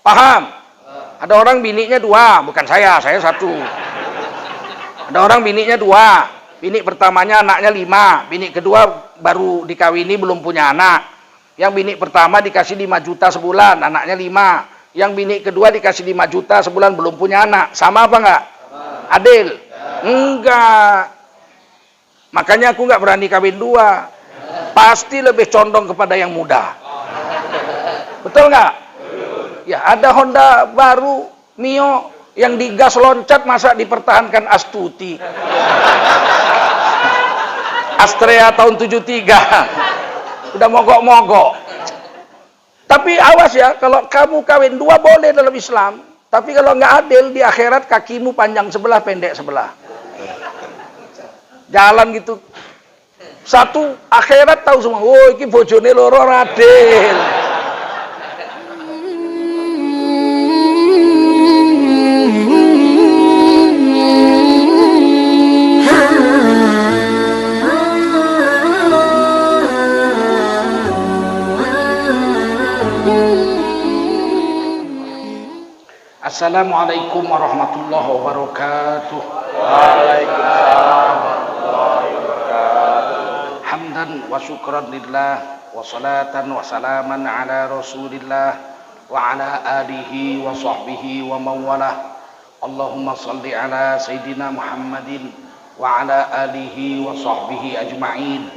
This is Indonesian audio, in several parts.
Paham? Ada orang bininya 2, bukan saya 1. Ada orang bininya 2, bini pertamanya anaknya 5, bini kedua baru dikawini belum punya anak. Yang bini pertama dikasih 5 juta sebulan, anaknya 5. Yang bini kedua dikasih 5 juta sebulan belum punya anak. Sama apa enggak? Adil? Enggak. Makanya aku enggak berani kawin 2. Pasti lebih condong kepada yang muda. Betul enggak? Ya, ada Honda baru Mio yang digas loncat, masa dipertahankan Astuti. Astrea tahun 73. Udah mogok-mogok. Tapi awas ya, kalau kamu kawin 2 boleh dalam Islam. Tapi kalau nggak adil, di akhirat kakimu panjang sebelah, pendek sebelah. Jalan gitu. Satu akhirat tahu semua, oh ini bojone loro adil. Assalamualaikum warahmatullahi wabarakatuh. Waalaikumsalam warahmatullahi wabarakatuh. Hamdan wa syukran lillah wa salatan wa salaman ala rasulillah wa ala alihi wa sahbihi wa mawalah. Allahumma salli ala sayyidina Muhammadin wa ala alihi wa sahbihi ajma'in.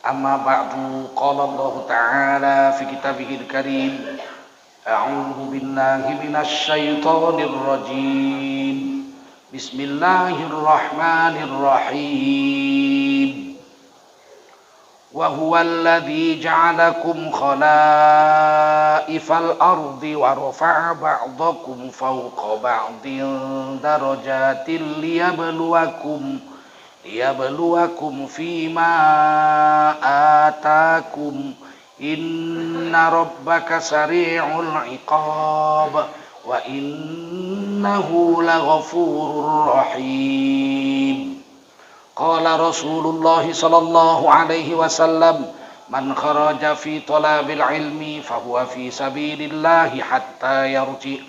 Amma ba'du, qala Allah ta'ala fi kitabihil karim. A'udzu billahi minasy syaithanir rajim. Bismillahirrahmanirrahim. Wa huwal ladzi ja'alakum khalaifal ardi wa rafa'a ba'dakum fawqa ba'din darajatin liyabluwakum fima atakum. Inna rabbaka sari'ul iqab wa innahu laghafurur rahim. Qala Rasulullah sallallahu alaihi wasallam, man kharaja fi talabil ilmi fahuwa fi sabilillahi hatta yarji.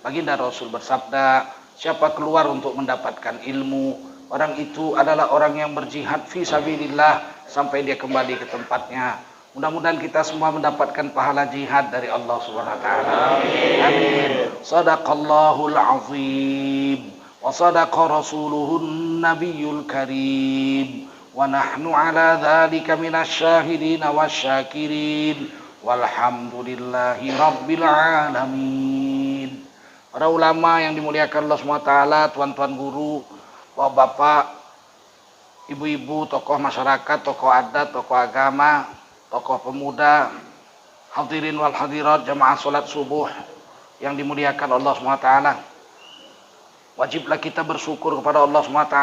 Baginda Rasul bersabda, siapa keluar untuk mendapatkan ilmu, orang itu adalah orang yang berjihad fi sabilillah sampai dia kembali ke tempatnya. Mudah-mudahan kita semua mendapatkan pahala jihad dari Allah Subhanahu wa taala. Amin. Shadaqallahul azim wa sadaqa rasuluhun nabiyul karim wa nahnu ala dzalika minasyahidin wasyakirin walhamdulillahi rabbil alamin. Para ulama yang dimuliakan Allah Subhanahu wa taala, tuan-tuan guru, bapak-bapak, ibu-ibu, tokoh masyarakat, tokoh adat, tokoh agama, tokoh pemuda, hadirin wal hadirat, jamaah salat subuh yang dimuliakan Allah SWT. Wajiblah kita bersyukur kepada Allah SWT.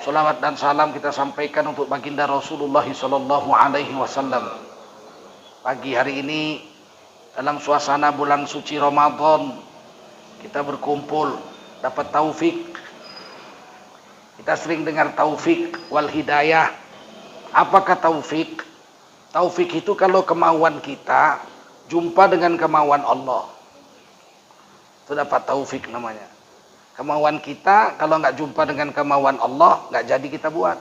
Salawat dan salam kita sampaikan untuk baginda Rasulullah sallallahu alaihi wasallam. Pagi hari ini dalam suasana bulan suci Ramadan, kita berkumpul dapat taufik. Kita sering dengar taufik wal hidayah. Apakah taufik? Taufik itu kalau kemauan kita jumpa dengan kemauan Allah. Itu dapat taufik namanya. Kemauan kita kalau nggak jumpa dengan kemauan Allah, nggak jadi kita buat.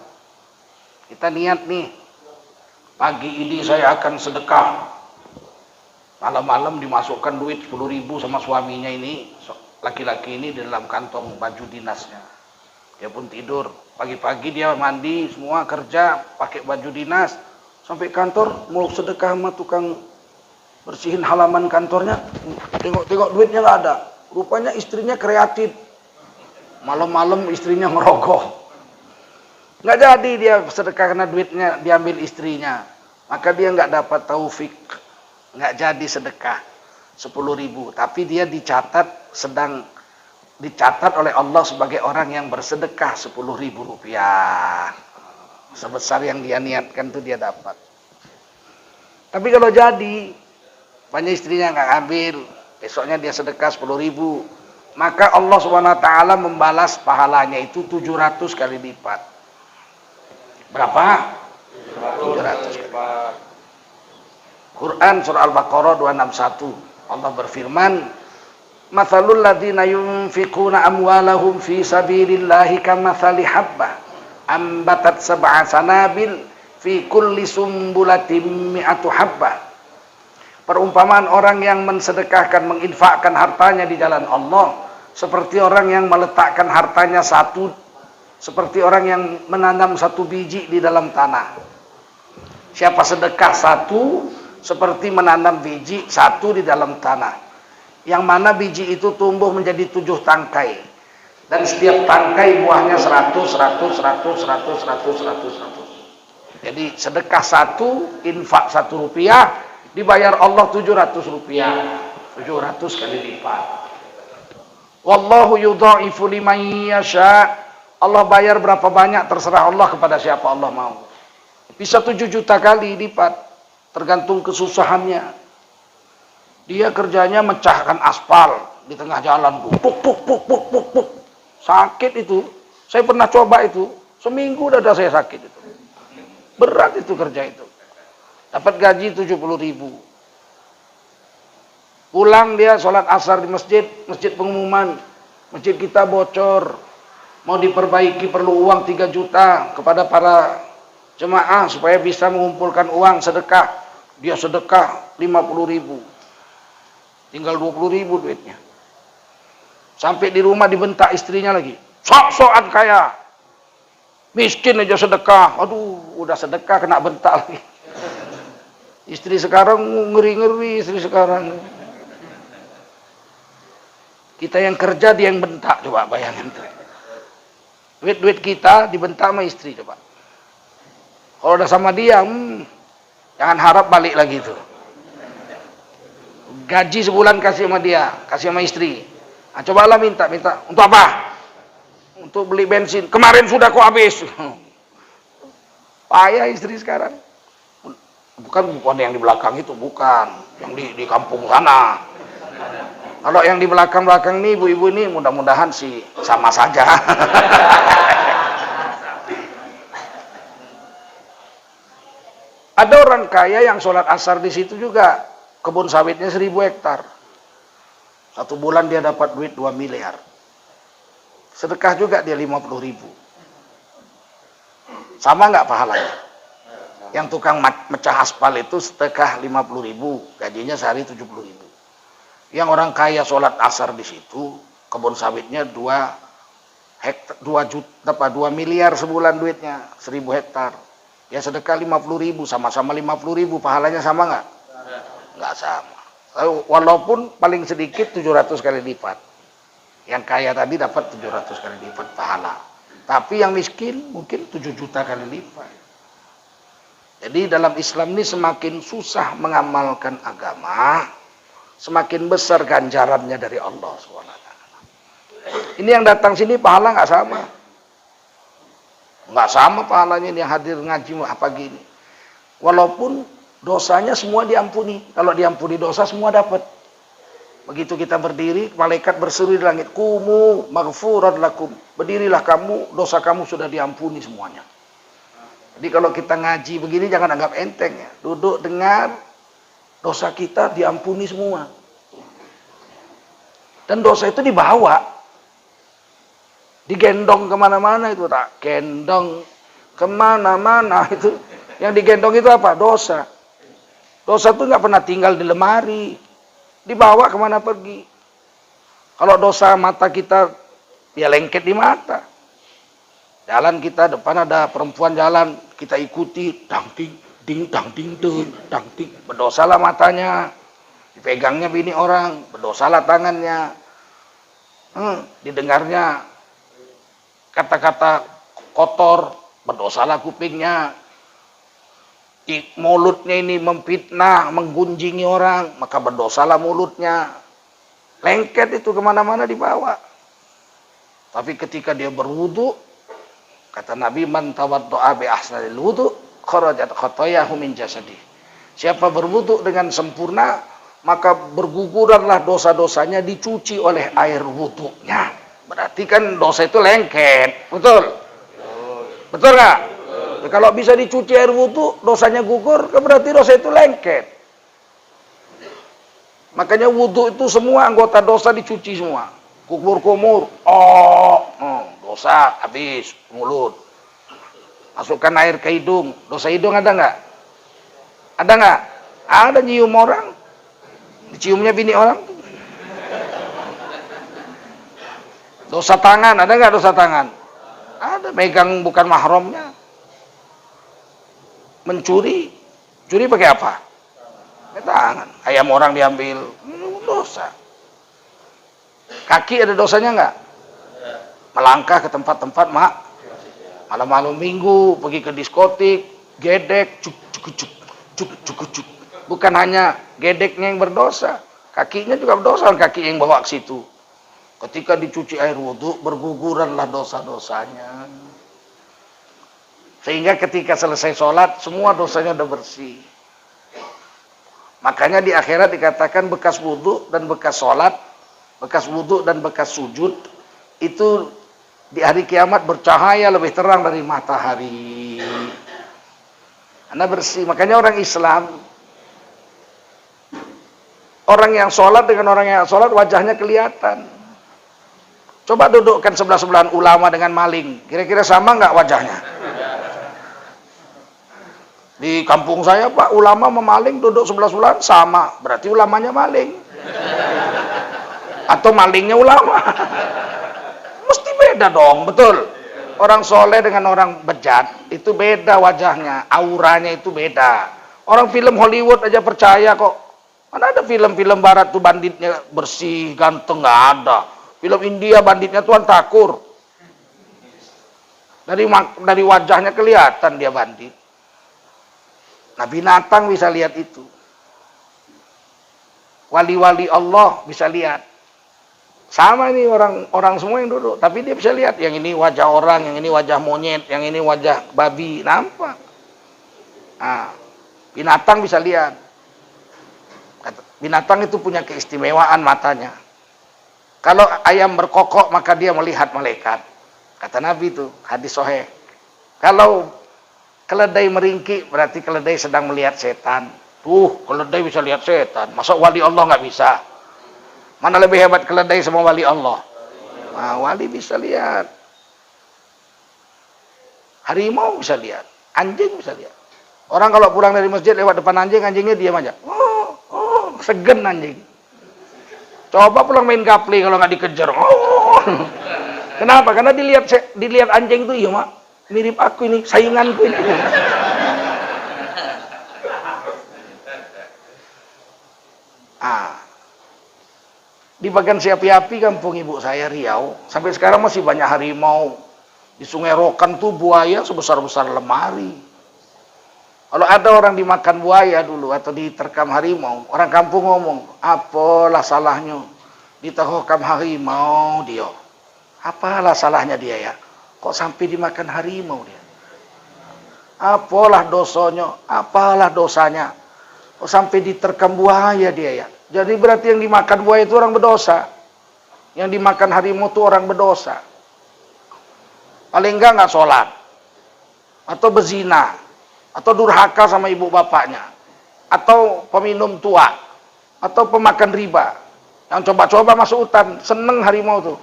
Kita niat nih, pagi ini saya akan sedekah. Malam-malam dimasukkan duit 10.000 sama suaminya ini, laki-laki ini di dalam kantong baju dinasnya. Dia pun tidur. Pagi-pagi dia mandi, semua kerja, pakai baju dinas. Sampai kantor mau sedekah sama tukang bersihin halaman kantornya, tengok-tengok duitnya nggak ada. Rupanya istrinya kreatif. Malam-malam istrinya ngerogoh. Nggak jadi dia sedekah karena duitnya diambil istrinya. Maka dia nggak dapat taufik, nggak jadi sedekah 10.000. Tapi dia sedang dicatat oleh Allah sebagai orang yang bersedekah 10.000 rupiah. Sebesar yang dia niatkan itu dia dapat. Tapi kalau jadi, banyak istrinya nggak ambil, besoknya dia sedekah 10.000, maka Allah SWT membalas pahalanya itu 700 kali lipat. Berapa? 700 kali lipat. Quran surah Al-Baqarah 261. Allah berfirman, "Matsalul ladzina yunfiquna amwalahum fi sabilillahi kamatsali habbah ambatat sab'a sanabil fi kulli sumbulatin mi'atu habbah." Perumpamaan orang yang mensedekahkan, menginfakkan hartanya di jalan Allah seperti orang yang meletakkan hartanya seperti orang yang menanam satu biji di dalam tanah. Siapa sedekah satu seperti menanam biji satu di dalam tanah, yang mana biji itu tumbuh menjadi 7 tangkai, dan setiap tangkai buahnya 100. Jadi sedekah satu, infak 1 rupiah, dibayar Allah 700 rupiah, 700 kali lipat. Wallahu yudha'ifu liman yasha. Allah bayar berapa banyak terserah Allah kepada siapa Allah mau. Bisa 7 juta kali lipat, tergantung kesusahannya. Dia kerjanya mecahkan aspal di tengah jalan, puk puk puk puk puk puk. Sakit itu. Saya pernah coba itu. Seminggu dada saya sakit itu. Berat itu kerja itu. Dapat gaji 70.000. Pulang dia sholat asar di masjid pengumuman. Masjid kita bocor. Mau diperbaiki perlu uang 3 juta kepada para jemaah supaya bisa mengumpulkan uang sedekah. Dia sedekah 50.000. Tinggal 20.000 duitnya. Sampai di rumah dibentak istrinya lagi. Sok-sokan kaya. Miskin aja sedekah. Aduh, udah sedekah kena bentak lagi. Istri sekarang ngeri-ngeri, istri sekarang. Kita yang kerja, dia yang bentak, coba bayangin. Duit-duit kita dibentak sama istri, coba. Kalau udah sama dia, jangan harap balik lagi tuh. Gaji sebulan kasih sama dia, kasih sama istri. Nah, cobalah minta. Untuk apa? Untuk beli bensin. Kemarin sudah kok habis. Payah istri sekarang. Bukan yang di belakang itu, bukan. Yang di kampung sana. Kalau yang di belakang-belakang nih, ibu-ibu ini mudah-mudahan sih sama saja. Ada orang kaya yang sholat asar di situ juga. Kebun sawitnya 1000 hektar. 1 bulan dia dapat duit 2 miliar. Sedekah juga dia 50.000. Sama nggak pahalanya? Yang tukang mecah aspal itu sedekah 50.000, gajinya sehari 70.000. Yang orang kaya sholat asar di situ, kebun sawitnya 2 miliar sebulan duitnya, 1000 hektar. Ya sedekah 50.000, sama-sama 50.000, pahalanya sama nggak? Nggak sama. Walaupun paling sedikit 700 kali lipat. Yang kaya tadi dapat 700 kali lipat pahala. Tapi yang miskin mungkin 7 juta kali lipat. Jadi dalam Islam ini semakin susah mengamalkan agama, semakin besar ganjarannya dari Allah SWT. Ini yang datang sini pahala nggak sama. Nggak sama pahalanya ini yang hadir ngaji apa gini. Walaupun dosanya semua diampuni. Kalau diampuni dosa semua dapat. Begitu kita berdiri, malaikat berseru di langit, "Kumu maghfuran lakum." Berdirilah kamu, dosa kamu sudah diampuni semuanya. Jadi kalau kita ngaji begini jangan anggap enteng ya. Duduk dengar, dosa kita diampuni semua. Dan dosa itu dibawa. Digendong kemana-mana itu, tak gendong kemana-mana itu. Yang digendong itu apa? Dosa. Dosa itu nggak pernah tinggal di lemari. Dibawa kemana pergi. Kalau dosa mata kita, ya lengket di mata. Jalan kita, depan ada perempuan jalan, kita ikuti, dang ting, ding, dang ting, dang ting. Berdosalah matanya. Dipegangnya bini orang, berdosalah tangannya. Didengarnya kata-kata kotor, berdosalah kupingnya. Mulutnya ini memfitnah, menggunjingi orang, maka berdosalah mulutnya. Lengket itu kemana-mana dibawa. Tapi ketika dia berwudu, kata Nabi, "Man tawaddo'a bi ahsanil wudu, kharajat khotoyahu min jasadih." Siapa berwudu dengan sempurna, maka berguguranlah dosa-dosanya dicuci oleh air wudunya. Berarti kan dosa itu lengket, betul? Betul nggak? Kalau bisa dicuci air wudu, dosanya gugur, berarti dosa itu lengket. Makanya wudhu itu semua anggota dosa dicuci semua. Kumur-kumur, dosa habis mulut. Masukkan air ke hidung, dosa hidung ada nggak? Ada nggak? Ada nyium orang, diciumnya bini orang. Dosa tangan, ada nggak dosa tangan? Ada, megang bukan mahramnya. Mencuri, curi pakai apa? Pakai tangan. Ayam orang diambil, dosa. Kaki ada dosanya nggak? Melangkah ke tempat-tempat malam-malam minggu, pergi ke diskotik, gedek, cuk. Bukan hanya gedeknya yang berdosa, kakinya juga berdosa, kaki yang bawa ke situ. Ketika dicuci air wudhu, berguguranlah dosa-dosanya. Sehingga ketika selesai sholat, semua dosanya udah bersih. Makanya di akhirat dikatakan bekas wudhu dan bekas sholat, bekas wudhu dan bekas sujud, itu di hari kiamat bercahaya lebih terang dari matahari. Karena bersih. Makanya orang Islam, orang yang sholat dengan orang yang sholat wajahnya kelihatan. Coba dudukkan sebelah-sebelahan ulama dengan maling, kira-kira sama nggak wajahnya? Di kampung saya Pak, ulama memaling duduk sebelah-sebelahan sama, berarti ulamanya maling. Atau malingnya ulama. Mesti beda dong, betul. Orang soleh dengan orang bejat itu beda wajahnya, auranya itu beda. Orang film Hollywood aja percaya kok. Mana ada film-film barat tuh banditnya bersih, ganteng, nggak ada. Film India banditnya tuan takur. Dari wajahnya kelihatan dia bandit. Nah, binatang bisa lihat itu. Wali-wali Allah bisa lihat. Sama ini orang semua yang duduk, tapi dia bisa lihat yang ini wajah orang, yang ini wajah monyet, yang ini wajah babi, nampak. Nah, binatang bisa lihat. Binatang itu punya keistimewaan matanya. Kalau ayam berkokok maka dia melihat malaikat. Kata Nabi itu, hadis sahih. Kalau keledai meringkik berarti keledai sedang melihat setan. Keledai bisa lihat setan. Masa wali Allah nggak bisa? Mana lebih hebat keledai sama wali Allah? Nah, wali bisa lihat. Harimau bisa lihat. Anjing bisa lihat. Orang kalau pulang dari masjid lewat depan anjing, anjingnya diam aja. Segen anjing. Coba pulang main gapli kalau nggak dikejar. Kenapa? Karena dilihat anjing itu, iya mak, mirip aku ini, sainganku ini. Di bagian Siapi-api kampung ibu saya Riau, sampai sekarang masih banyak harimau. Di Sungai Rokan tuh buaya sebesar-besar lemari. Kalau ada orang dimakan buaya dulu atau diterkam harimau, orang kampung ngomong, apalah salahnya diterkam harimau dia? Apalah salahnya dia ya? Kok sampai dimakan harimau dia? Apalah dosanya? Apalah dosanya? Kok sampai diterkam buaya dia ya? Jadi berarti yang dimakan buaya itu orang berdosa. Yang dimakan harimau itu orang berdosa. Paling enggak sholat. Atau berzina. Atau durhaka sama ibu bapaknya. Atau peminum tua. Atau pemakan riba. Yang coba-coba masuk hutan. Seneng harimau tuh.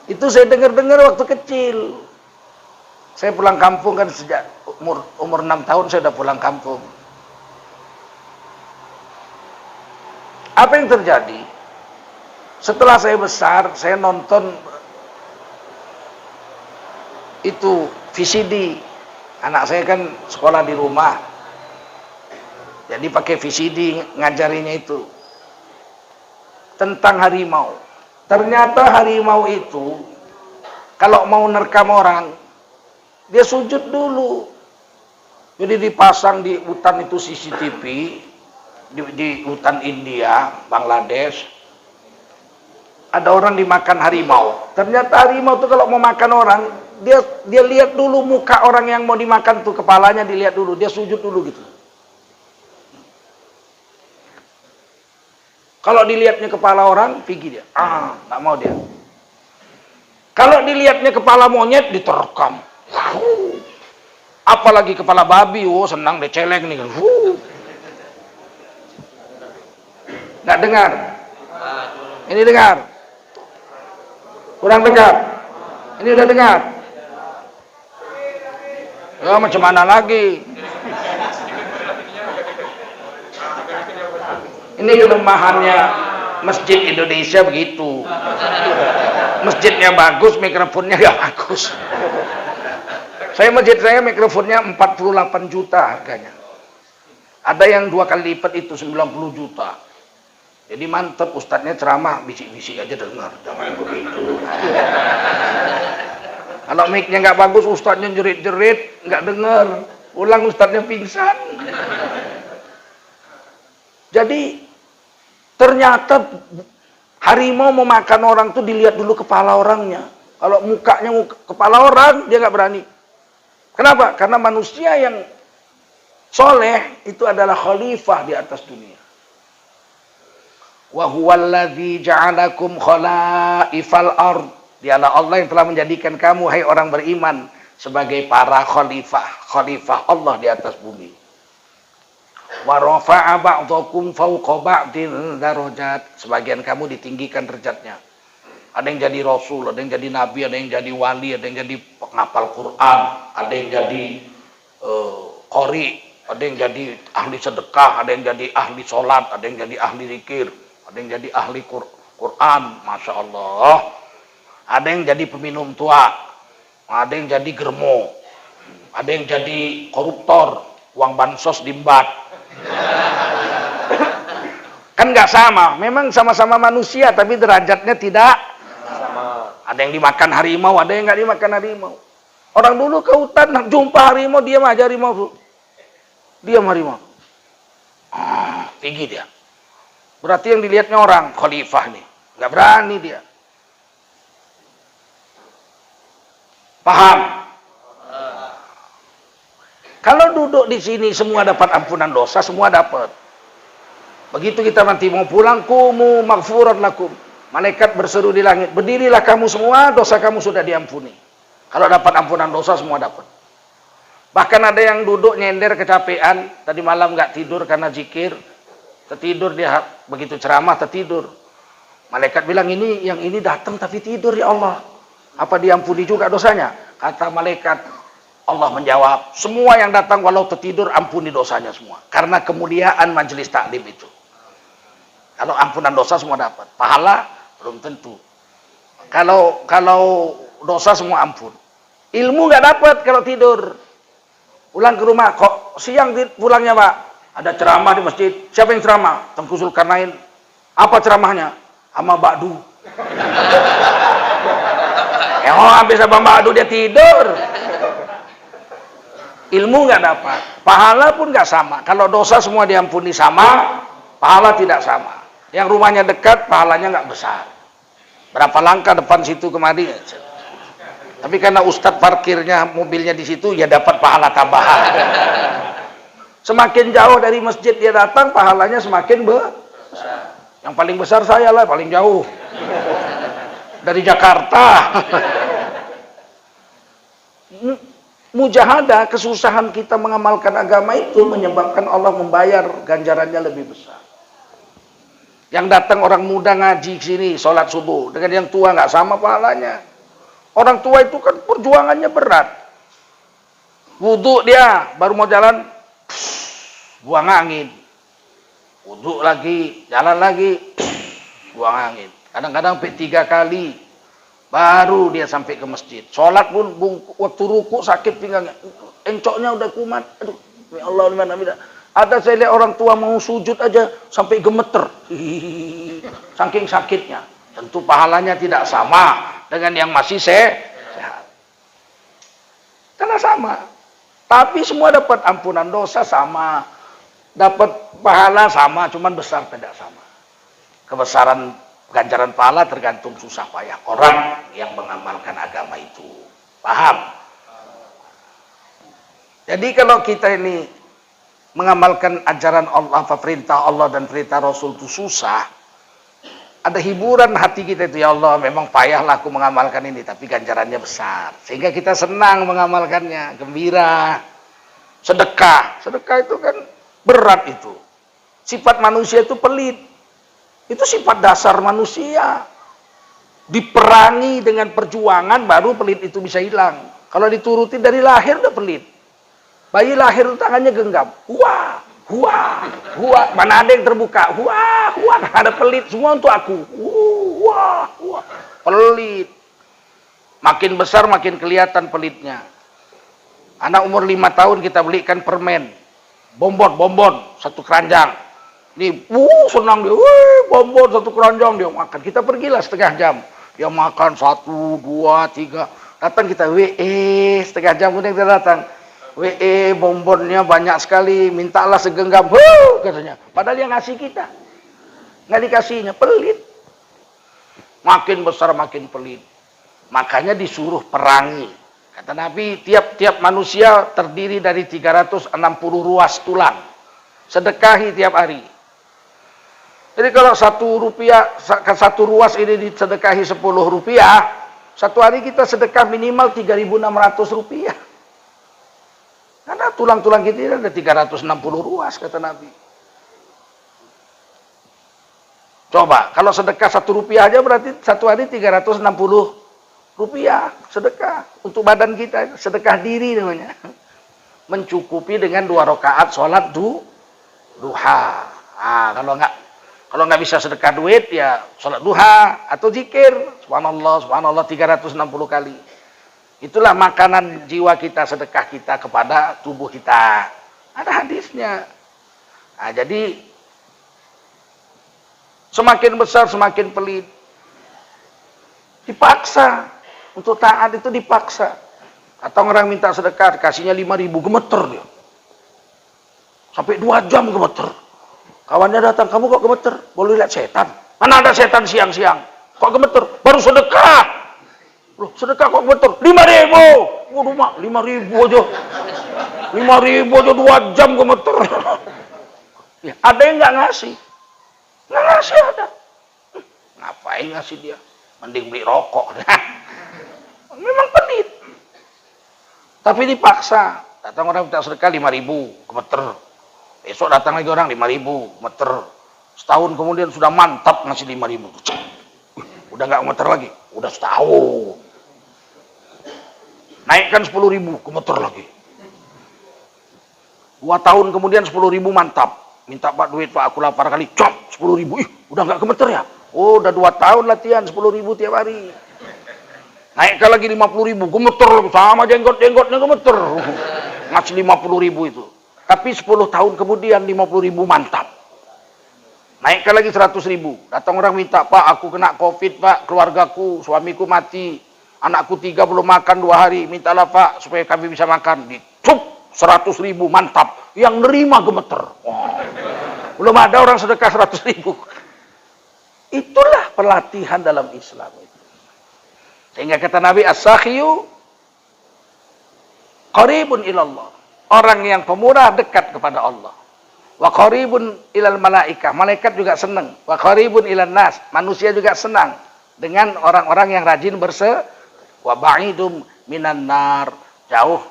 Itu saya dengar-dengar waktu kecil. Saya pulang kampung kan sejak umur 6 tahun saya udah pulang kampung. Apa yang terjadi? Setelah saya besar, saya nonton itu VCD. Anak saya kan sekolah di rumah. Jadi pakai VCD ngajarinya itu. Tentang harimau. Ternyata harimau itu kalau mau nerkam orang, dia sujud dulu. Jadi dipasang di hutan itu CCTV, di hutan India, Bangladesh. Ada orang dimakan harimau. Ternyata harimau itu kalau mau makan orang, dia lihat dulu muka orang yang mau dimakan tuh, kepalanya dilihat dulu, dia sujud dulu gitu. Kalau dilihatnya kepala orang, pergi dia. Nggak mau dia. Kalau dilihatnya kepala monyet, diterkam. Apalagi kepala babi, senang deh celeng nih. Nggak dengar. Ini dengar. Kurang dekat. Ini udah dengar. Ya macam mana lagi? Ini kelemahannya masjid Indonesia begitu. Masjidnya bagus, mikrofonnya nggak bagus. Masjid saya mikrofonnya 48 juta harganya. Ada yang 2 kali lipat itu 90 juta. Jadi mantep, ustadznya ceramah bisik-bisik aja dengar, jangan begitu. Kalau mic-nya nggak bagus, ustadznya jerit-jerit, nggak dengar. Ulang ustadznya pingsan. Jadi ternyata harimau mau makan orang tuh dilihat dulu kepala orangnya. Kalau mukanya kepala orang, dia nggak berani. Kenapa? Karena manusia yang soleh itu adalah khalifah di atas dunia. Wa huwallazi ja'alakum khalaifal ard. Dialah Allah yang telah menjadikan kamu, hai orang beriman, sebagai para khalifah Allah di atas bumi. Wa rafa'a ba'dakum fawqa ba'din darajat. Sebagian kamu ditinggikan derajatnya. Ada yang jadi rasul, ada yang jadi nabi, ada yang jadi wali, ada yang jadi penghafal Quran, ada yang jadi qori, ada yang jadi ahli sedekah, ada yang jadi ahli sholat, ada yang jadi ahli zikir, ada yang jadi ahli Quran, masya Allah. Ada yang jadi peminum tua, ada yang jadi germo, ada yang jadi koruptor, uang bansos diembat. Kan nggak sama, memang sama-sama manusia, tapi derajatnya tidak sama. Ada yang dimakan harimau, ada yang nggak dimakan harimau. Orang dulu ke hutan, jumpa harimau, diam aja harimau. Diam harimau. Tinggi dia. Berarti yang dilihatnya orang, khalifah nih. Nggak berani dia. Paham? Kalau duduk di sini semua dapat ampunan dosa, semua dapat. Begitu kita nanti mau pulang, kumu maghfuran lakum. Malaikat berseru di langit, berdirilah kamu semua, dosa kamu sudah diampuni. Kalau dapat ampunan dosa, semua dapat. Bahkan ada yang duduk nyender kecapean, tadi malam nggak tidur karena zikir, tertidur dia, begitu ceramah tertidur. Malaikat bilang, yang ini datang tapi tidur ya Allah. Apa diampuni juga dosanya? Kata malaikat, Allah menjawab, semua yang datang walau tertidur ampuni dosanya semua. Karena kemuliaan majelis taklim itu. Kalau ampunan dosa semua dapat, pahala belum tentu. Kalau dosa semua ampun. Ilmu nggak dapat kalau tidur. Pulang ke rumah, kok siang pulangnya Pak? Ada ceramah di masjid. Siapa yang ceramah? Tengku Zulkarnain. Apa ceramahnya? Sama Ba'du. Habis sama Ba'du dia tidur. Ilmu nggak dapat, pahala pun nggak sama. Kalau dosa semua diampuni sama, pahala tidak sama. Yang rumahnya dekat, pahalanya nggak besar. Berapa langkah depan situ kemari. Tapi karena ustadz parkirnya mobilnya di situ, ya dapat pahala tambahan. Semakin jauh dari masjid dia datang, pahalanya semakin besar. Yang paling besar saya lah, paling jauh. Dari Jakarta. Mujahadah, kesusahan kita mengamalkan agama itu menyebabkan Allah membayar ganjarannya lebih besar. Yang datang orang muda ngaji sini, sholat subuh, dengan yang tua nggak sama pahalanya. Orang tua itu kan perjuangannya berat. Wudhu dia, baru mau jalan, buang angin. Wudhu lagi, jalan lagi, buang angin. Kadang-kadang sampai 3 kali. Baru dia sampai ke masjid. Sholat pun waktu ruku sakit pinggangnya. Encoknya udah kumat. Aduh, ya Allah, ada saya lihat orang tua mau sujud aja sampai gemeter. Saking sakitnya. Tentu pahalanya tidak sama dengan yang masih sehat. Karena sama. Tapi semua dapat ampunan dosa sama. Dapat pahala sama, cuman besar tidak sama. Kebesaran ganjaran pahala tergantung susah payah orang yang mengamalkan agama itu. Paham? Jadi kalau kita ini mengamalkan ajaran Allah, perintah Allah dan perintah Rasul itu susah, ada hiburan hati kita itu, ya Allah memang payahlah aku mengamalkan ini, tapi ganjarannya besar. Sehingga kita senang mengamalkannya, gembira. Sedekah itu kan berat itu. Sifat manusia itu pelit. Itu sifat dasar manusia. Diperangi dengan perjuangan baru pelit itu bisa hilang. Kalau dituruti dari lahir udah pelit. Bayi lahir tangannya genggam. Wah, wah, wah. Mana ada yang terbuka? Wah, wah. Ada pelit semua untuk aku. Wah, wah. Pelit. Makin besar makin kelihatan pelitnya. Anak umur 5 tahun kita belikan permen. Bonbon, satu keranjang. Nih, senang dia. Bonbon satu keranjang dia makan. Kita pergilah setengah jam. Dia makan 1, 2, 3. Datang kita setengah jam kemudian kita datang. Bonbonnya banyak sekali. Mintalah segenggam. Katanya. Padahal yang ngasih kita. Nggak dikasihnya. Pelit. Makin besar makin pelit. Makanya disuruh perangi. Kata Nabi, tiap-tiap manusia terdiri dari 360 ruas tulang. Sedekahi tiap hari. Jadi kalau 1 rupiah, 1 ruas ini disedekahi 10 rupiah, 1 hari kita sedekah minimal 3.600 rupiah. Karena tulang-tulang kita ini ada 360 ruas, kata Nabi. Coba, kalau sedekah 1 rupiah aja berarti 1 hari 360 rupiah sedekah untuk badan kita, sedekah diri namanya. Mencukupi dengan 2 rakaat sholat duha. Kalau nggak bisa sedekah duit ya sholat duha atau zikir subhanallah 360 kali. Itulah makanan jiwa kita, sedekah kita kepada tubuh kita. Ada hadisnya. Nah, jadi semakin besar semakin pelit. Dipaksa. Untuk taat itu dipaksa. Atau orang minta sedekah, kasihnya 5.000, gemeter dia. Sampai 2 jam gemeter. Kawannya datang, kamu kok gemeter? Boleh lihat setan? Mana ada setan siang-siang? Kok gemeter? Baru sedekah. Loh, sedekah kok gemeter? 5.000. Waduh mak, 5.000 aja. 5.000 aja 2 jam gemeter. Ya, ada yang nggak ngasih. Nggak ngasih ada. Ngapain ngasih dia? Mending beli rokok. Memang pelit. Tapi dipaksa. Datang orang minta sedekah 5.000, gemeter. Besok datang lagi orang 5.000, gemeter. Setahun kemudian sudah mantap ngasih 5.000. Udah nggak gemeter lagi. Udah setahun. Naikkan 10.000, gemeter lagi. 2 tahun kemudian 10.000 mantap. Minta Pak duit Pak, aku lapar kali. Cop, 10.000. Udah nggak gemeter ya? Oh, udah 2 tahun latihan 10.000 tiap hari. Naikkan lagi 50.000, gemeter lagi. Sama jenggot-jenggotnya gemeter. Ngasih 50.000 itu. Tapi 10 tahun kemudian 50.000 mantap. Naikkan lagi 100.000. Datang orang minta, Pak aku kena COVID Pak, keluargaku, suamiku mati. Anakku 3 belum makan 2 hari. Mintalah Pak supaya kami bisa makan. Dicup 100.000 mantap. Yang nerima gemeter. Wow. Belum ada orang sedekah 100.000. Itulah pelatihan dalam Islam itu. Sehingga kata Nabi, as-sakhiyu qaribun ilallah. Orang yang pemurah dekat kepada Allah. Wa qaribun ilal malaikah. Malaikat juga senang. Wa qaribun ilal nas. Manusia juga senang dengan orang-orang yang rajin wa ba'idum minan nar. Jauh.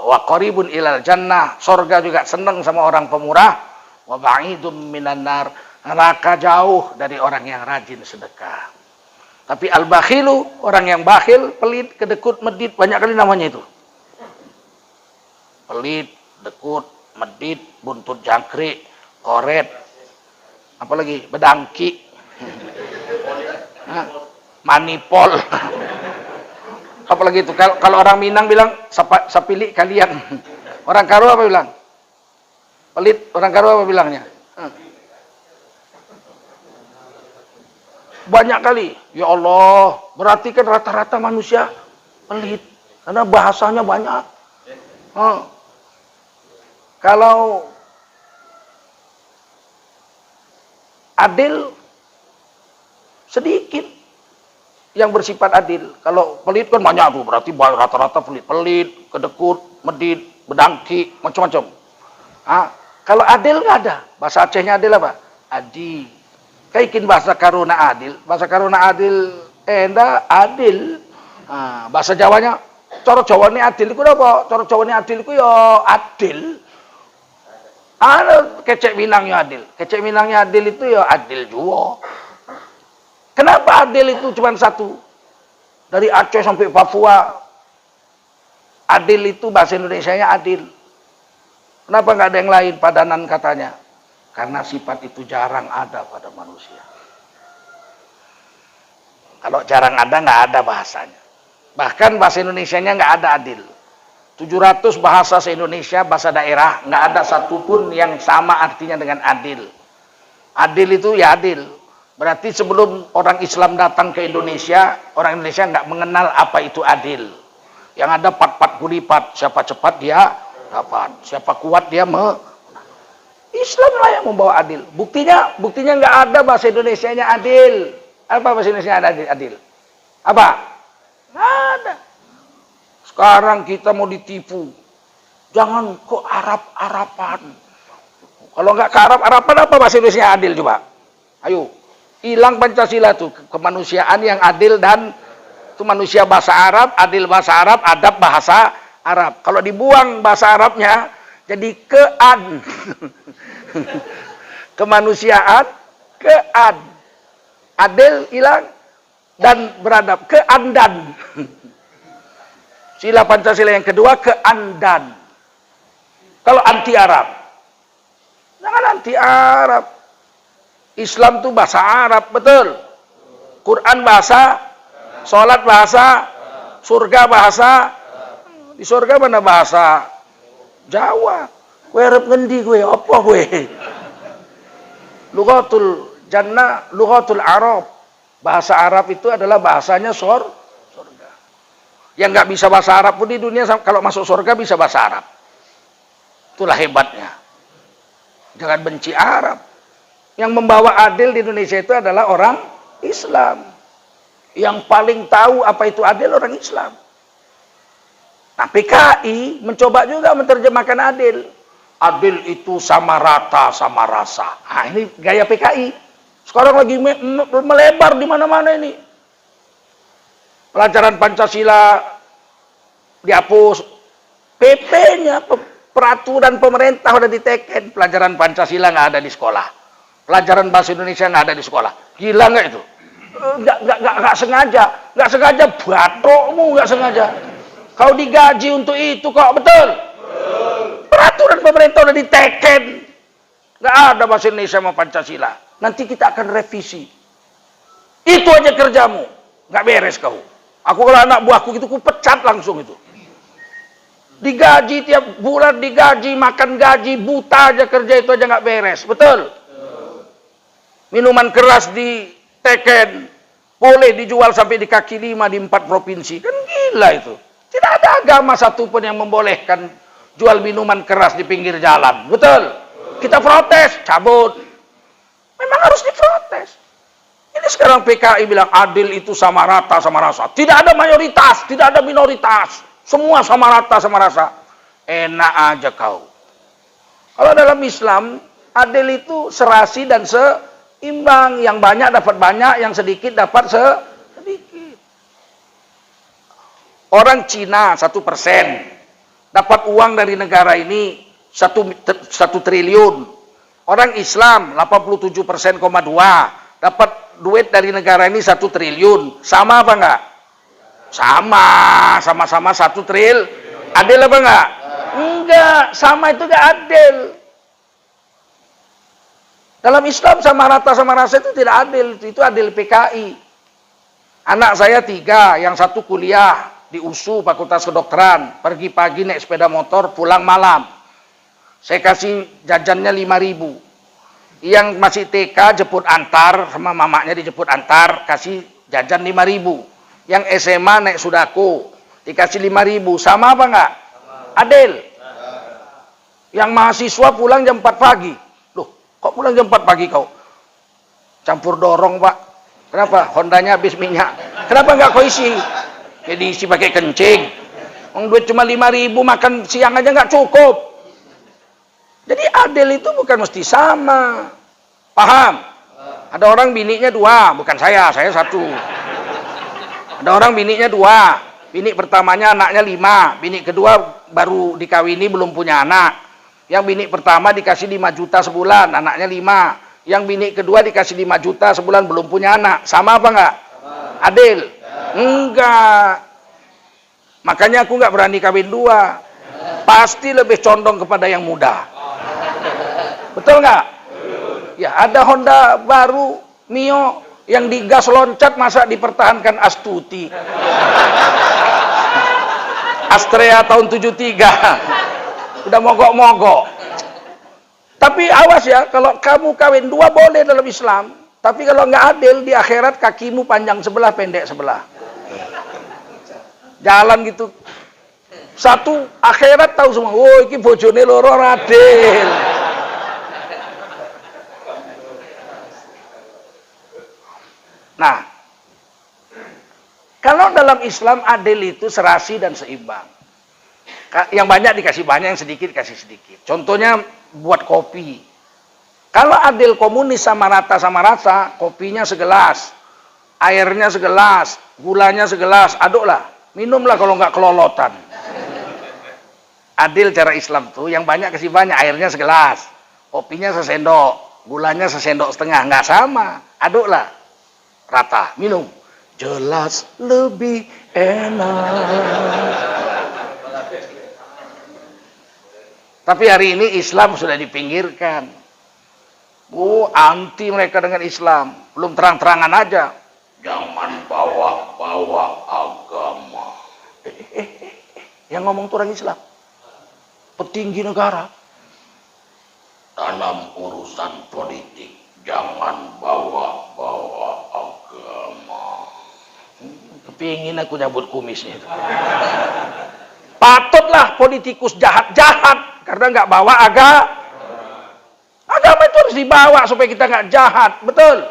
Wa qaribun ilal jannah. Surga juga senang sama orang pemurah. Wa ba'idum minan nar. Neraka jauh dari orang yang rajin sedekah. Tapi al-bakhilu, orang yang bakhil, pelit, kedekut, medit, banyak kali namanya itu. Pelit, dekut, medit, buntut jangkrik, koret, apalagi bedangki, manipol. Apalagi itu, kalau orang Minang bilang, sapili kalian. Orang Karo apa bilang? Pelit, orang Karo apa bilangnya? Banyak kali. Ya Allah, berarti kan rata-rata manusia pelit. Karena bahasanya banyak. Kalau adil, sedikit yang bersifat adil. Kalau pelit kan banyak tuh, berarti rata-rata pelit. Pelit, kedekut, medit, bedangki, macam-macam. Kalau adil nggak ada. Bahasa Acehnya adil apa? Adi. Kaikin bahasa Karuna adil. Bahasa Karuna adil, adil. Bahasa Jawanya, cara Jawa ini adil. Itu apa? Cara Jawa ini adil itu ya adil. Ada kecek Minangnya adil. Kecek Minangnya adil itu ya adil juga. adil itu cuma satu. Dari Aceh sampai Papua. Adil itu bahasa Indonesianya adil. Kenapa nggak ada yang lain padanan katanya? Karena sifat itu jarang ada pada manusia. Kalau jarang ada, nggak ada bahasanya. Bahkan bahasa Indonesianya nggak ada adil. 700 bahasa se-Indonesia, bahasa daerah, nggak ada satupun yang sama artinya dengan adil. Adil itu ya adil. Berarti sebelum orang Islam datang ke Indonesia, orang Indonesia nggak mengenal apa itu adil. Yang ada pat-pat kulipat, siapa cepat dia dapat, siapa kuat dia Islam lah yang membawa adil. Buktinya nggak ada bahasa Indonesianya adil. Apa bahasa Indonesia ada adil? Apa? Nggak ada. Sekarang kita mau ditipu. Jangan kok Arab-Araban. Kalau nggak ke Arab-Araban apa bahasa Indonesia adil coba? Ayo. Hilang Pancasila tuh, kemanusiaan yang adil dan itu manusia bahasa Arab, adil bahasa Arab, adab bahasa Arab. Kalau dibuang bahasa Arabnya jadi kemanusiaan, adil hilang dan beradab, keandan. Sila Pancasila yang kedua keandan. Kalau anti Arab, jangan anti Arab. Islam itu bahasa Arab, betul. Quran bahasa, sholat bahasa, surga bahasa. Di surga mana bahasa Jawa? Kue Arab ngendi kue? Apa kue? Lughatul Jannah, lughatul Arab. Bahasa Arab itu adalah bahasanya surga. Yang nggak bisa bahasa Arab pun di dunia kalau masuk surga bisa bahasa Arab. Itulah hebatnya. Jangan benci Arab. Yang membawa adil di Indonesia itu adalah orang Islam. Yang paling tahu apa itu adil orang Islam. Nah, PKI mencoba juga menerjemahkan adil. Adil itu sama rata, sama rasa. Nah, ini gaya PKI. Sekarang lagi melebar di mana-mana ini. Pelajaran Pancasila dihapus. PP-nya, peraturan pemerintah udah diteken. Pelajaran Pancasila nggak ada di sekolah. Pelajaran bahasa Indonesia nggak ada di sekolah. Gila nggak itu? Nggak sengaja batokmu nggak sengaja. Kau digaji untuk itu kok, betul? Peraturan pemerintah udah diteken. Nggak ada bahasa Indonesia sama Pancasila. Nanti kita akan revisi. Itu aja kerjamu. Nggak beres kau. Aku kalau anak buahku gitu, ku pecat langsung itu. Digaji tiap bulan, digaji, makan gaji, buta aja kerja itu aja nggak beres, betul? Minuman keras diteken, boleh dijual sampai di kaki 5 di 4 provinsi. Kan gila itu. Tidak ada agama satupun yang membolehkan jual minuman keras di pinggir jalan. Betul? Kita protes, cabut. Memang harus diprotes. Ini sekarang PKI bilang adil itu sama rata, sama rasa. Tidak ada mayoritas, tidak ada minoritas. Semua sama rata, sama rasa. Enak aja kau. Kalau dalam Islam, adil itu serasi dan seimbang. Yang banyak dapat banyak, yang sedikit dapat sedikit. Orang Cina 1% dapat uang dari negara ini 1 triliun. Orang Islam 87,2% dapat duit dari negara ini 1 triliun. Sama apa enggak? Sama-sama 1 tril. Adil apa enggak? Enggak, sama itu enggak adil. Dalam Islam sama rata sama rasa itu tidak adil. Itu adil PKI. Anak saya 3, yang 1 kuliah di USU, Fakultas Kedokteran. Pergi pagi naik sepeda motor, pulang malam. Saya kasih jajannya 5.000. Yang masih TK jemput antar, sama mamanya dijemput antar, kasih jajan 5.000. Yang SMA naik Sudako, dikasih 5.000. Sama apa enggak? Adil. Yang mahasiswa pulang jam 4 pagi. Loh, kok pulang jam 4 pagi kau? Campur dorong, Pak. Kenapa? Hondanya habis minyak. Kenapa enggak kau isi? Ya diisi pakai kencing. Duit cuma 5.000, makan siang aja enggak cukup. Jadi adil itu bukan mesti sama. Paham? Ada orang biniknya 2, bukan saya 1. Ada orang biniknya 2. Binik pertamanya anaknya 5. Binik kedua baru dikawini belum punya anak. Yang binik pertama dikasih 5 juta sebulan, anaknya 5. Yang binik kedua dikasih 5 juta sebulan belum punya anak. Sama apa enggak? Adil? Enggak. Makanya aku nggak berani kawin dua. Pasti lebih condong kepada yang muda. Betul nggak? Ya, ada Honda baru, Mio, yang digas loncat, masa dipertahankan Astuti. Astrea tahun 73. Udah mogok-mogok. Tapi awas ya, kalau kamu kawin dua boleh dalam Islam. Tapi kalau nggak adil, di akhirat kakimu panjang sebelah, pendek sebelah. Jalan gitu. Satu akhirat tahu semua, oh ini bojone loro adil. Nah, kalau dalam Islam adil itu serasi dan seimbang. Yang banyak dikasih banyak, yang sedikit dikasih sedikit. Contohnya buat kopi. Kalau adil komunis sama rasa, kopinya segelas, airnya segelas, gulanya segelas, aduklah, minumlah kalau nggak kelolotan. Adil cara Islam tuh, yang banyak kasih banyak, airnya segelas, kopinya sesendok, gulanya sesendok setengah, nggak sama, aduklah, rata, minum. Jelas lebih enak. Tapi hari ini Islam sudah dipinggirkan. Anti mereka dengan Islam. Belum terang-terangan aja. Jangan bawa-bawa agama. Yang ngomong tuh orang Islam. Petinggi negara. Dalam urusan politik, jangan bawa-bawa agama. Kepingin aku nyabut kumisnya. Patutlah politikus jahat-jahat karena nggak bawa agama. Agama itu harus dibawa supaya kita nggak jahat, betul?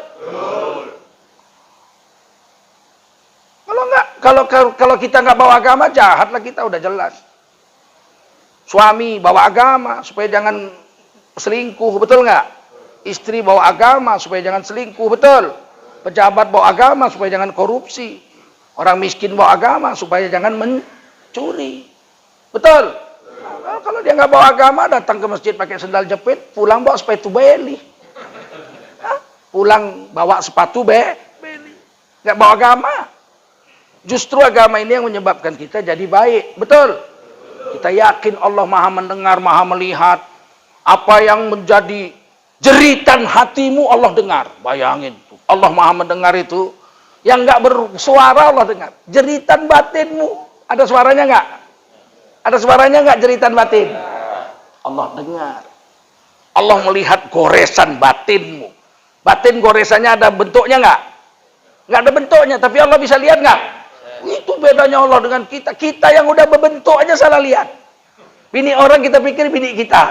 Kalau kita nggak bawa agama, jahatlah kita, udah jelas. Suami bawa agama supaya jangan selingkuh, betul nggak? Istri bawa agama supaya jangan selingkuh, betul? Pejabat bawa agama supaya jangan korupsi. Orang miskin bawa agama supaya jangan mencuri, betul? Nah, kalau dia nggak bawa agama, datang ke masjid pakai sendal jepit, pulang bawa sepatu beli. Pulang bawa sepatu beli. Nggak bawa agama. Justru agama ini yang menyebabkan kita jadi baik, betul? Kita yakin Allah Maha mendengar, Maha melihat. Apa yang menjadi jeritan hatimu Allah dengar. Bayangin tuh, Allah Maha mendengar itu. Yang nggak bersuara Allah dengar. Jeritan batinmu, ada suaranya nggak? Ada suaranya nggak jeritan batin? Allah dengar. Allah melihat goresan batinmu. Batin goresannya ada bentuknya nggak? Nggak ada bentuknya, tapi Allah bisa lihat nggak? Itu bedanya Allah dengan kita. Kita yang udah berbentuk aja salah lihat. Bini orang kita pikir bini kita.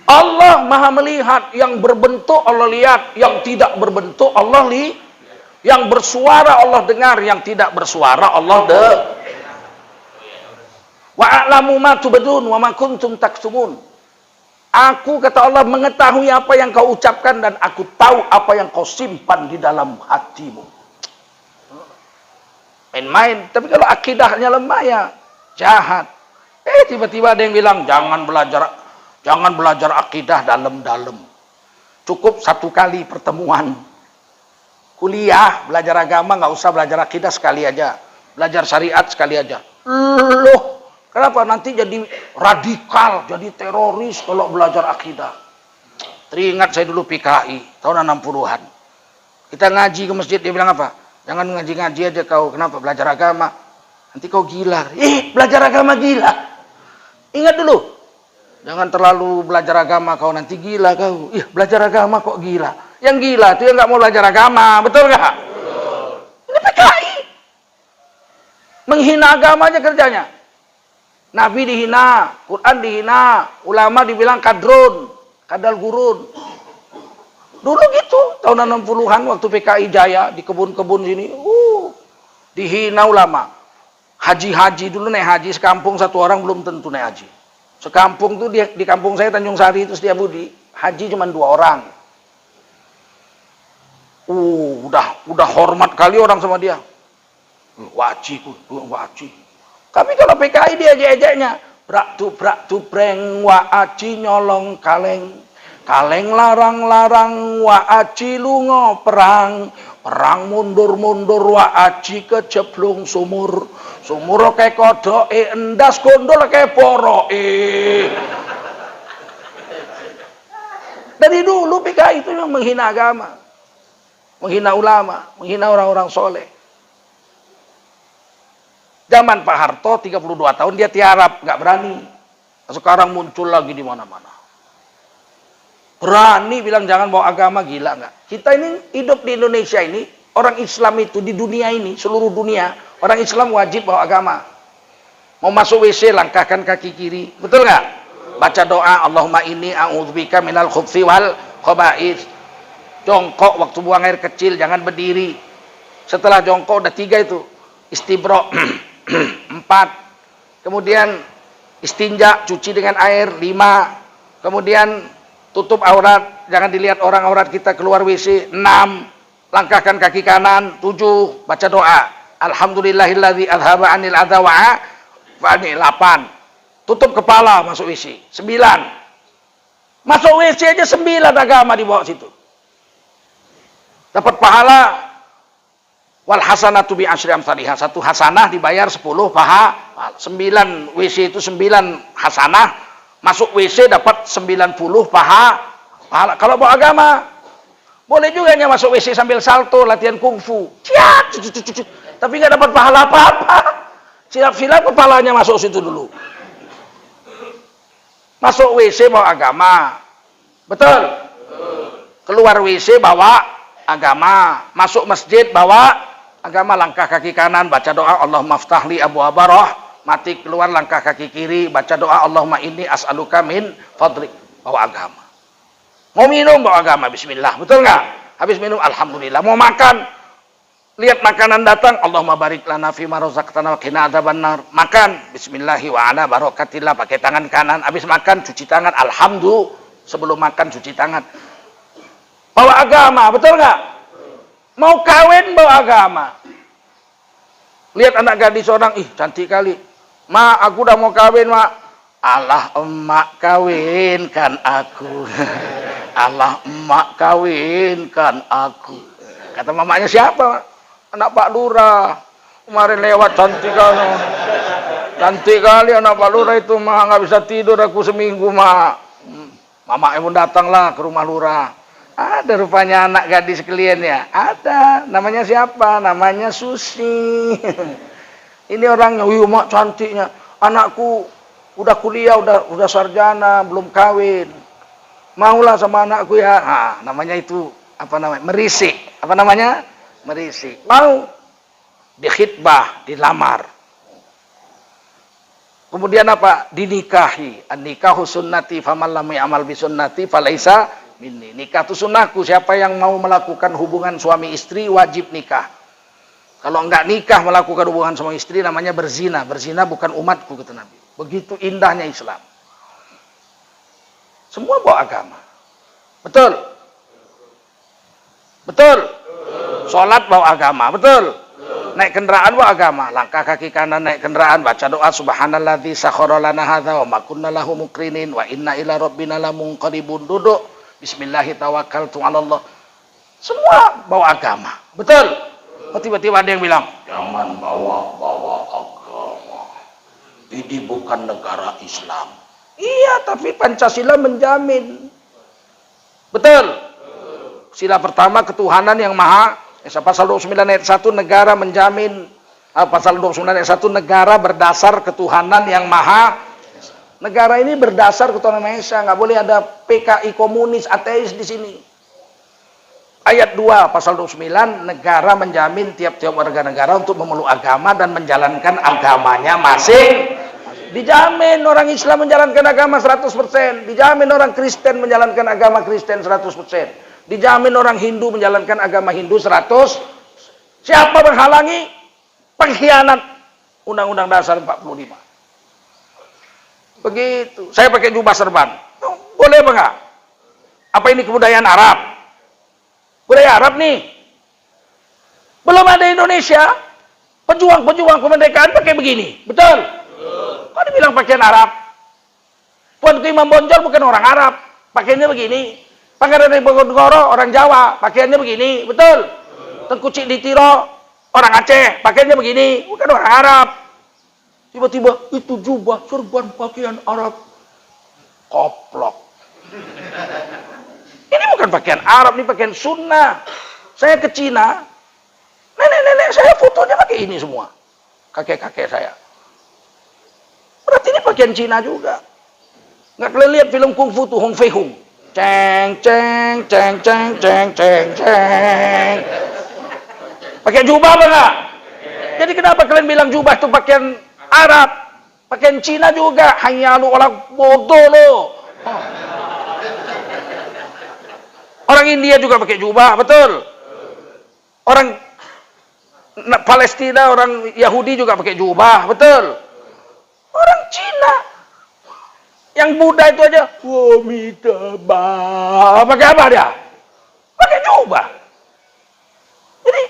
Allah Maha melihat, yang berbentuk Allah lihat, yang tidak berbentuk Allah lihat. Yang bersuara Allah dengar, yang tidak bersuara Allah Wa a'lamu ma tubdun wa ma kuntum taktumun. Aku, kata Allah, mengetahui apa yang kau ucapkan dan aku tahu apa yang kau simpan di dalam hatimu. Main-main, tapi kalau akidahnya lemah ya jahat. Tiba-tiba ada yang bilang jangan belajar akidah dalam-dalam. Cukup satu kali pertemuan. Kuliah, belajar agama, nggak usah belajar akidah sekali aja. Belajar syariat sekali aja. Loh, kenapa? Nanti jadi radikal, jadi teroris kalau belajar akidah. Teringat saya dulu PKI, tahun 60-an. Kita ngaji ke masjid, dia bilang apa? Jangan ngaji-ngaji aja kau, kenapa? Belajar agama. Nanti kau gila. Belajar agama gila. Ingat dulu. Jangan terlalu belajar agama kau, nanti gila kau. Belajar agama kok gila. Yang gila itu yang nggak mau belajar agama, betul nggak? Ini PKI. Menghina agama aja kerjanya. Nabi dihina, Quran dihina, ulama dibilang kadrun, kadal gurun. Dulu gitu, tahun 60-an waktu PKI jaya di kebun-kebun sini, dihina ulama. Haji-haji dulu naik haji, sekampung satu orang belum tentu naik haji. Sekampung tuh di kampung saya Tanjung Sari itu Setiabudi, haji cuma 2 orang. Udah hormat kali orang sama dia. Wajib. Tapi kalau PKI dia ejek-ejeknya, brak tu breng wa aji nyolong kaleng. Kaleng larang-larang wa aji lunga perang. Perang mundur-mundur wa aji keceblung sumur. Sumur kayak kodoke endas gondol kayak poroke. Dari dulu PKI itu yang menghina agama. Menghina ulama, menghina orang-orang soleh. Zaman Pak Harto 32 tahun dia tiarap, nggak berani. Sekarang muncul lagi di mana-mana. Berani bilang jangan bawa agama, gila nggak? Kita ini hidup di Indonesia ini, orang Islam itu di dunia ini, seluruh dunia, orang Islam wajib bawa agama. Mau masuk WC, langkahkan kaki kiri. Betul nggak? Baca doa, Allahumma inni a'udzubika minal khubthi wal khaba'is. Jongkok waktu buang air kecil, jangan berdiri. Setelah jongkok udah 3 itu. Istibro 4. Kemudian istinja, cuci dengan air 5. Kemudian tutup aurat, jangan dilihat orang aurat kita keluar WC 6. Langkahkan kaki kanan 7. Baca doa, alhamdulillahilladzi adhaba 'anil adza wa 8. Tutup kepala masuk WC 9. Masuk WC aja 9 agama di bawah situ. Dapat pahala wal hasanatu bi asyri amsalihha. 1 hasanah dibayar 10 pahala. 9 WC itu 9 hasanah. Masuk WC dapat 90 pahala. Kalau bawa agama, boleh juga hanya masuk WC sambil salto, latihan kungfu. Ciat, tapi nggak dapat pahala apa-apa. Silap-silap kepalanya masuk situ dulu. Masuk WC bawa agama. Betul? Keluar WC bawa agama. Masuk masjid bawa agama. Langkah kaki kanan, baca doa, Allahumma ftahli abwaaba rahmatik. Keluar langkah kaki kiri, baca doa, Allahumma inni as'aluka min fadlik. Bawa agama. Mau minum bawa agama, bismillah. Betul nggak? Habis minum, alhamdulillah. Mau makan, lihat makanan datang, Allahumma barik lana fima razaqtana wa qina adzabannar. Makan, bismillahi wa ala barakatillah, pakai tangan kanan. Habis makan, cuci tangan, alhamdulillah. Sebelum makan, cuci tangan. Bawa agama, betul nggak? Mau kawin bawa agama. Lihat anak gadis orang, ih cantik kali. Ma, aku udah mau kawin, Ma. Allah emak kawinkan aku. Allah emak kawinkan aku. Kata mamanya siapa? Anak Pak Lurah. Kemarin lewat cantik kali. Cantik kali anak Pak Lurah itu, Ma. Nggak bisa tidur aku seminggu, Ma. Mama pun datanglah ke rumah Lurah. Ada rupanya anak gadis kalian ya? Ada. Namanya siapa? Namanya Susi. Ini orangnya, wih mak cantiknya. Anakku udah kuliah, udah sarjana, belum kawin. Maulah sama anakku ya. Nah, namanya itu apa namanya? Merisik. Apa namanya? Merisik. Mau dikhitbah, dilamar. Kemudian apa? Dinikahi. An-nikahu sunnati faman lam ya'mal bi sunnati falaisa minni. Nikah itu sunnahku. Siapa yang mau melakukan hubungan suami istri wajib nikah. Kalau enggak nikah melakukan hubungan sama istri namanya berzina. Berzina bukan umatku, kata Nabi. Begitu indahnya Islam. Semua bawa agama. Betul? Betul? Sholat bawa agama. Betul? Naik kendaraan bawa agama. Langkah kaki kanan naik kendaraan, baca doa subhanalladzi sakhkhara lana hadza wa ma kunna lahu muqrinin wa inna ila rabbina lamunqalibun. Duduk, bismillah tawakkaltu 'ala Allah. Semua bawa agama. Betul? Oh, tiba-tiba ada yang bilang, jangan bawa agama. Ini bukan negara Islam. Iya, tapi Pancasila menjamin. Betul? Sila pertama ketuhanan yang maha. Pasal 29 ayat 1 negara menjamin. Pasal 29 ayat 1 negara berdasar ketuhanan yang maha. Negara ini berdasar ketuhanan Maha Esa. Nggak boleh ada PKI komunis, ateis di sini. Ayat 2 pasal 29 negara menjamin tiap-tiap warga negara untuk memeluk agama dan menjalankan agamanya masing. Dijamin orang Islam menjalankan agama 100%. Dijamin orang Kristen menjalankan agama Kristen 100%. Dijamin orang Hindu menjalankan agama Hindu 100. Siapa menghalangi? Pengkhianat Undang-Undang Dasar 45. Begitu. Saya pakai jubah serban. Boleh apa enggak? Apa ini kebudayaan Arab? Budaya Arab nih. Belum ada Indonesia. Pejuang-pejuang kemerdekaan pakai begini. Betul? Kok dibilang pakaian Arab? Tuanku Imam Bonjol bukan orang Arab. pakaiannya begini. Pangeran Diponegoro orang Jawa, pakaiannya begini, betul? Tengku Cikditiro orang Aceh, pakaiannya begini, bukan orang Arab. Tiba-tiba itu jubah serban pakaian Arab. Koplok. Ini bukan pakaian Arab, ini pakaian sunnah. Saya ke Cina, nenek-nenek saya fotonya pakai ini semua. Kakek-kakek saya. Berarti ini pakaian Cina juga. Nggak kalian lihat film kungfu tuh, Hong Fei Hung. Ceng, ceng, ceng, ceng, ceng, ceng, ceng. Pakai jubah apa enggak? Jadi kenapa kalian bilang jubah itu pakaian Arab? Pakaian Cina juga. Hanya lu orang bodoh lo. Orang India juga pakai jubah, betul? Orang Palestina, orang Yahudi juga pakai jubah, betul? Orang Cina yang Buddha itu aja, pakai apa dia? Pakai jubah. Jadi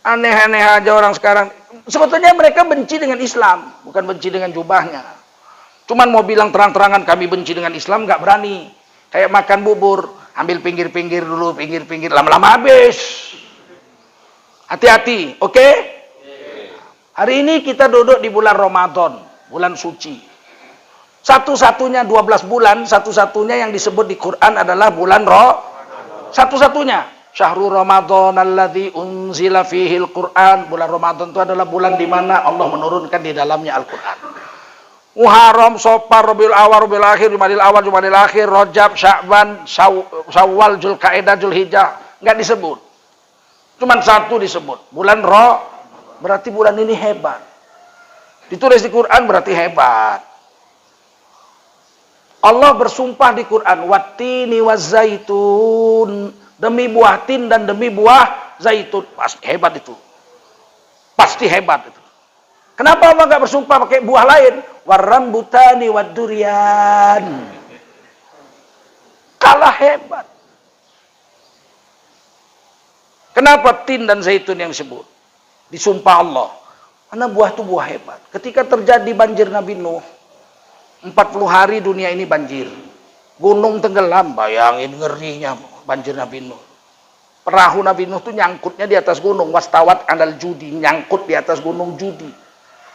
aneh-aneh aja orang sekarang. Sebetulnya mereka benci dengan Islam, bukan benci dengan jubahnya. Cuman mau bilang terang-terangan kami benci dengan Islam, nggak berani. Kayak makan bubur, ambil pinggir-pinggir dulu, pinggir-pinggir, lama-lama habis. Hati-hati, oke? Hari ini kita duduk di bulan Ramadan, bulan suci. Satu-satunya 12 bulan, satu-satunya yang disebut di Quran adalah bulan satu-satunya. Syahrul Ramadan alladzi unzila fihil Quran. Bulan Ramadan itu adalah bulan di mana Allah menurunkan di dalamnya Al-Quran. Muharram, Safar, Rabiul Awal, Rabiul Akhir, Jumadil Awal, Jumadil Akhir, Rajab, Sya'ban, Syawal, Zulkaidah, Zulhijjah. Enggak disebut. Cuman satu disebut. Bulan berarti bulan ini hebat. Ditulis di Quran berarti hebat. Allah bersumpah di Quran, wattini wazzaitun, demi buah tin dan demi buah zaitun. Pasti hebat itu. Pasti hebat itu. Kenapa Allah nggak bersumpah pakai buah lain? Warrambutani waddurian. Kalah hebat. Kenapa tin dan zaitun yang disebut? Disumpah Allah. Karena buah itu buah hebat. Ketika terjadi banjir Nabi Nuh, 40 hari dunia ini banjir. Gunung tenggelam, bayangin ngerinya banjir Nabi Nuh. Perahu Nabi Nuh itu nyangkutnya di atas gunung. Wastawat alal judi, nyangkut di atas gunung judi.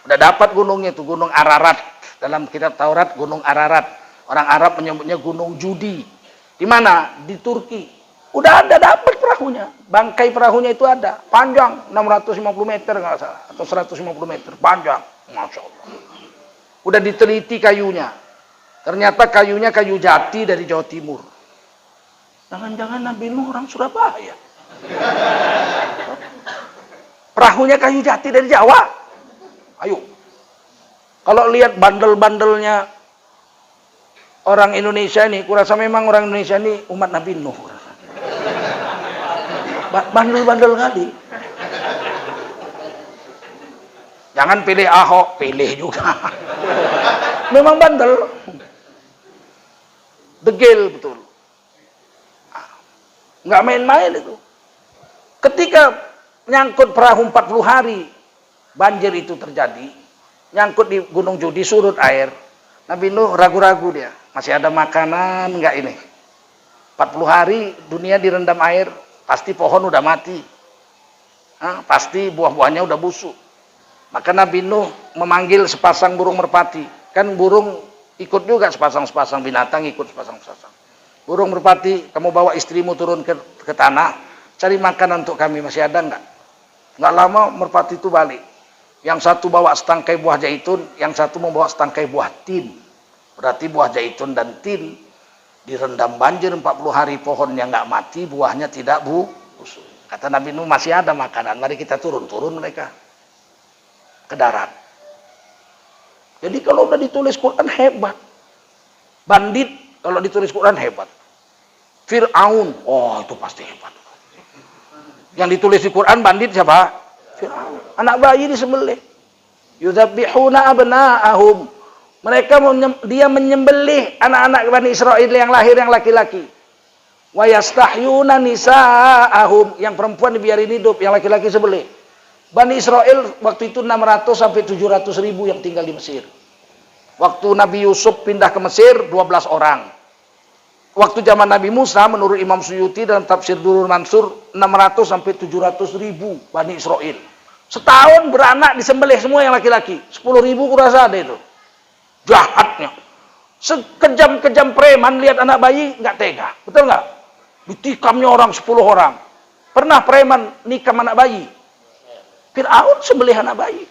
Udah dapat gunungnya itu, gunung Ararat. Dalam kitab Taurat, gunung Ararat. Orang Arab menyebutnya gunung judi. Di mana? Di Turki. Udah ada dapat perahunya. Bangkai perahunya itu ada. Panjang, 650 meter nggak salah. Atau 150 meter, panjang. Masya Allah. Udah diteliti kayunya. Ternyata kayunya kayu jati dari Jawa Timur. Jangan-jangan Nabi Nuh orang Surabaya. Perahunya kayu jati dari Jawa. Ayo. Kalau lihat bandel-bandelnya orang Indonesia ini, kurasa memang orang Indonesia ini umat Nabi Nuh. Bandel-bandel kali. Jangan pilih Ahok, pilih juga. Memang bandel. Degil betul. Nggak main-main itu. Ketika nyangkut perahu 40 hari, banjir itu terjadi. Nyangkut di Gunung Judi, surut air. Nabi Nuh ragu-ragu dia. Masih ada makanan nggak ini? 40 hari dunia direndam air. Pasti pohon udah mati. Pasti buah-buahnya udah busuk. Maka Nabi Nuh memanggil sepasang burung merpati. Kan burung ikut juga, sepasang-sepasang binatang ikut sepasang-sepasang. Burung merpati, kamu bawa istrimu turun ke tanah, cari makanan untuk kami, masih ada enggak? Enggak lama merpati itu balik. Yang satu bawa setangkai buah zaitun, yang satu membawa setangkai buah tin. Berarti buah zaitun dan tin direndam banjir 40 hari, pohonnya enggak mati, buahnya tidak busuk. Kata Nabi Nuh, masih ada makanan, mari kita turun mereka ke darat. Jadi kalau udah ditulis Quran hebat. Bandit kalau ditulis Quran hebat. Fir'aun, oh itu pasti hebat. Yang ditulis di Quran bandit siapa? Fir'aun. Anak bayi disembelih. Yudzabihuna abna'ahum. Dia menyembelih anak-anak Bani Israel yang lahir yang laki-laki. Wa yastahyuna nisa'ahum. Yang perempuan dibiarin hidup, yang laki-laki sembelih. Bani Israel waktu itu 600 sampai 700 ribu yang tinggal di Mesir. Waktu Nabi Yusuf pindah ke Mesir, 12 orang. waktu zaman Nabi Musa, menurut Imam Suyuti dalam tafsir Durrul Mansur, 600 sampai 700 ribu Bani Israel. Setahun beranak disembelih semua yang laki-laki. 10 ribu kurasa ada itu. Jahatnya. Sekejam-kejam preman lihat anak bayi, nggak tega. Betul nggak? Ditikamnya orang 10 orang. Pernah preman nikam anak bayi? Fir'aun sembelih anak bayi.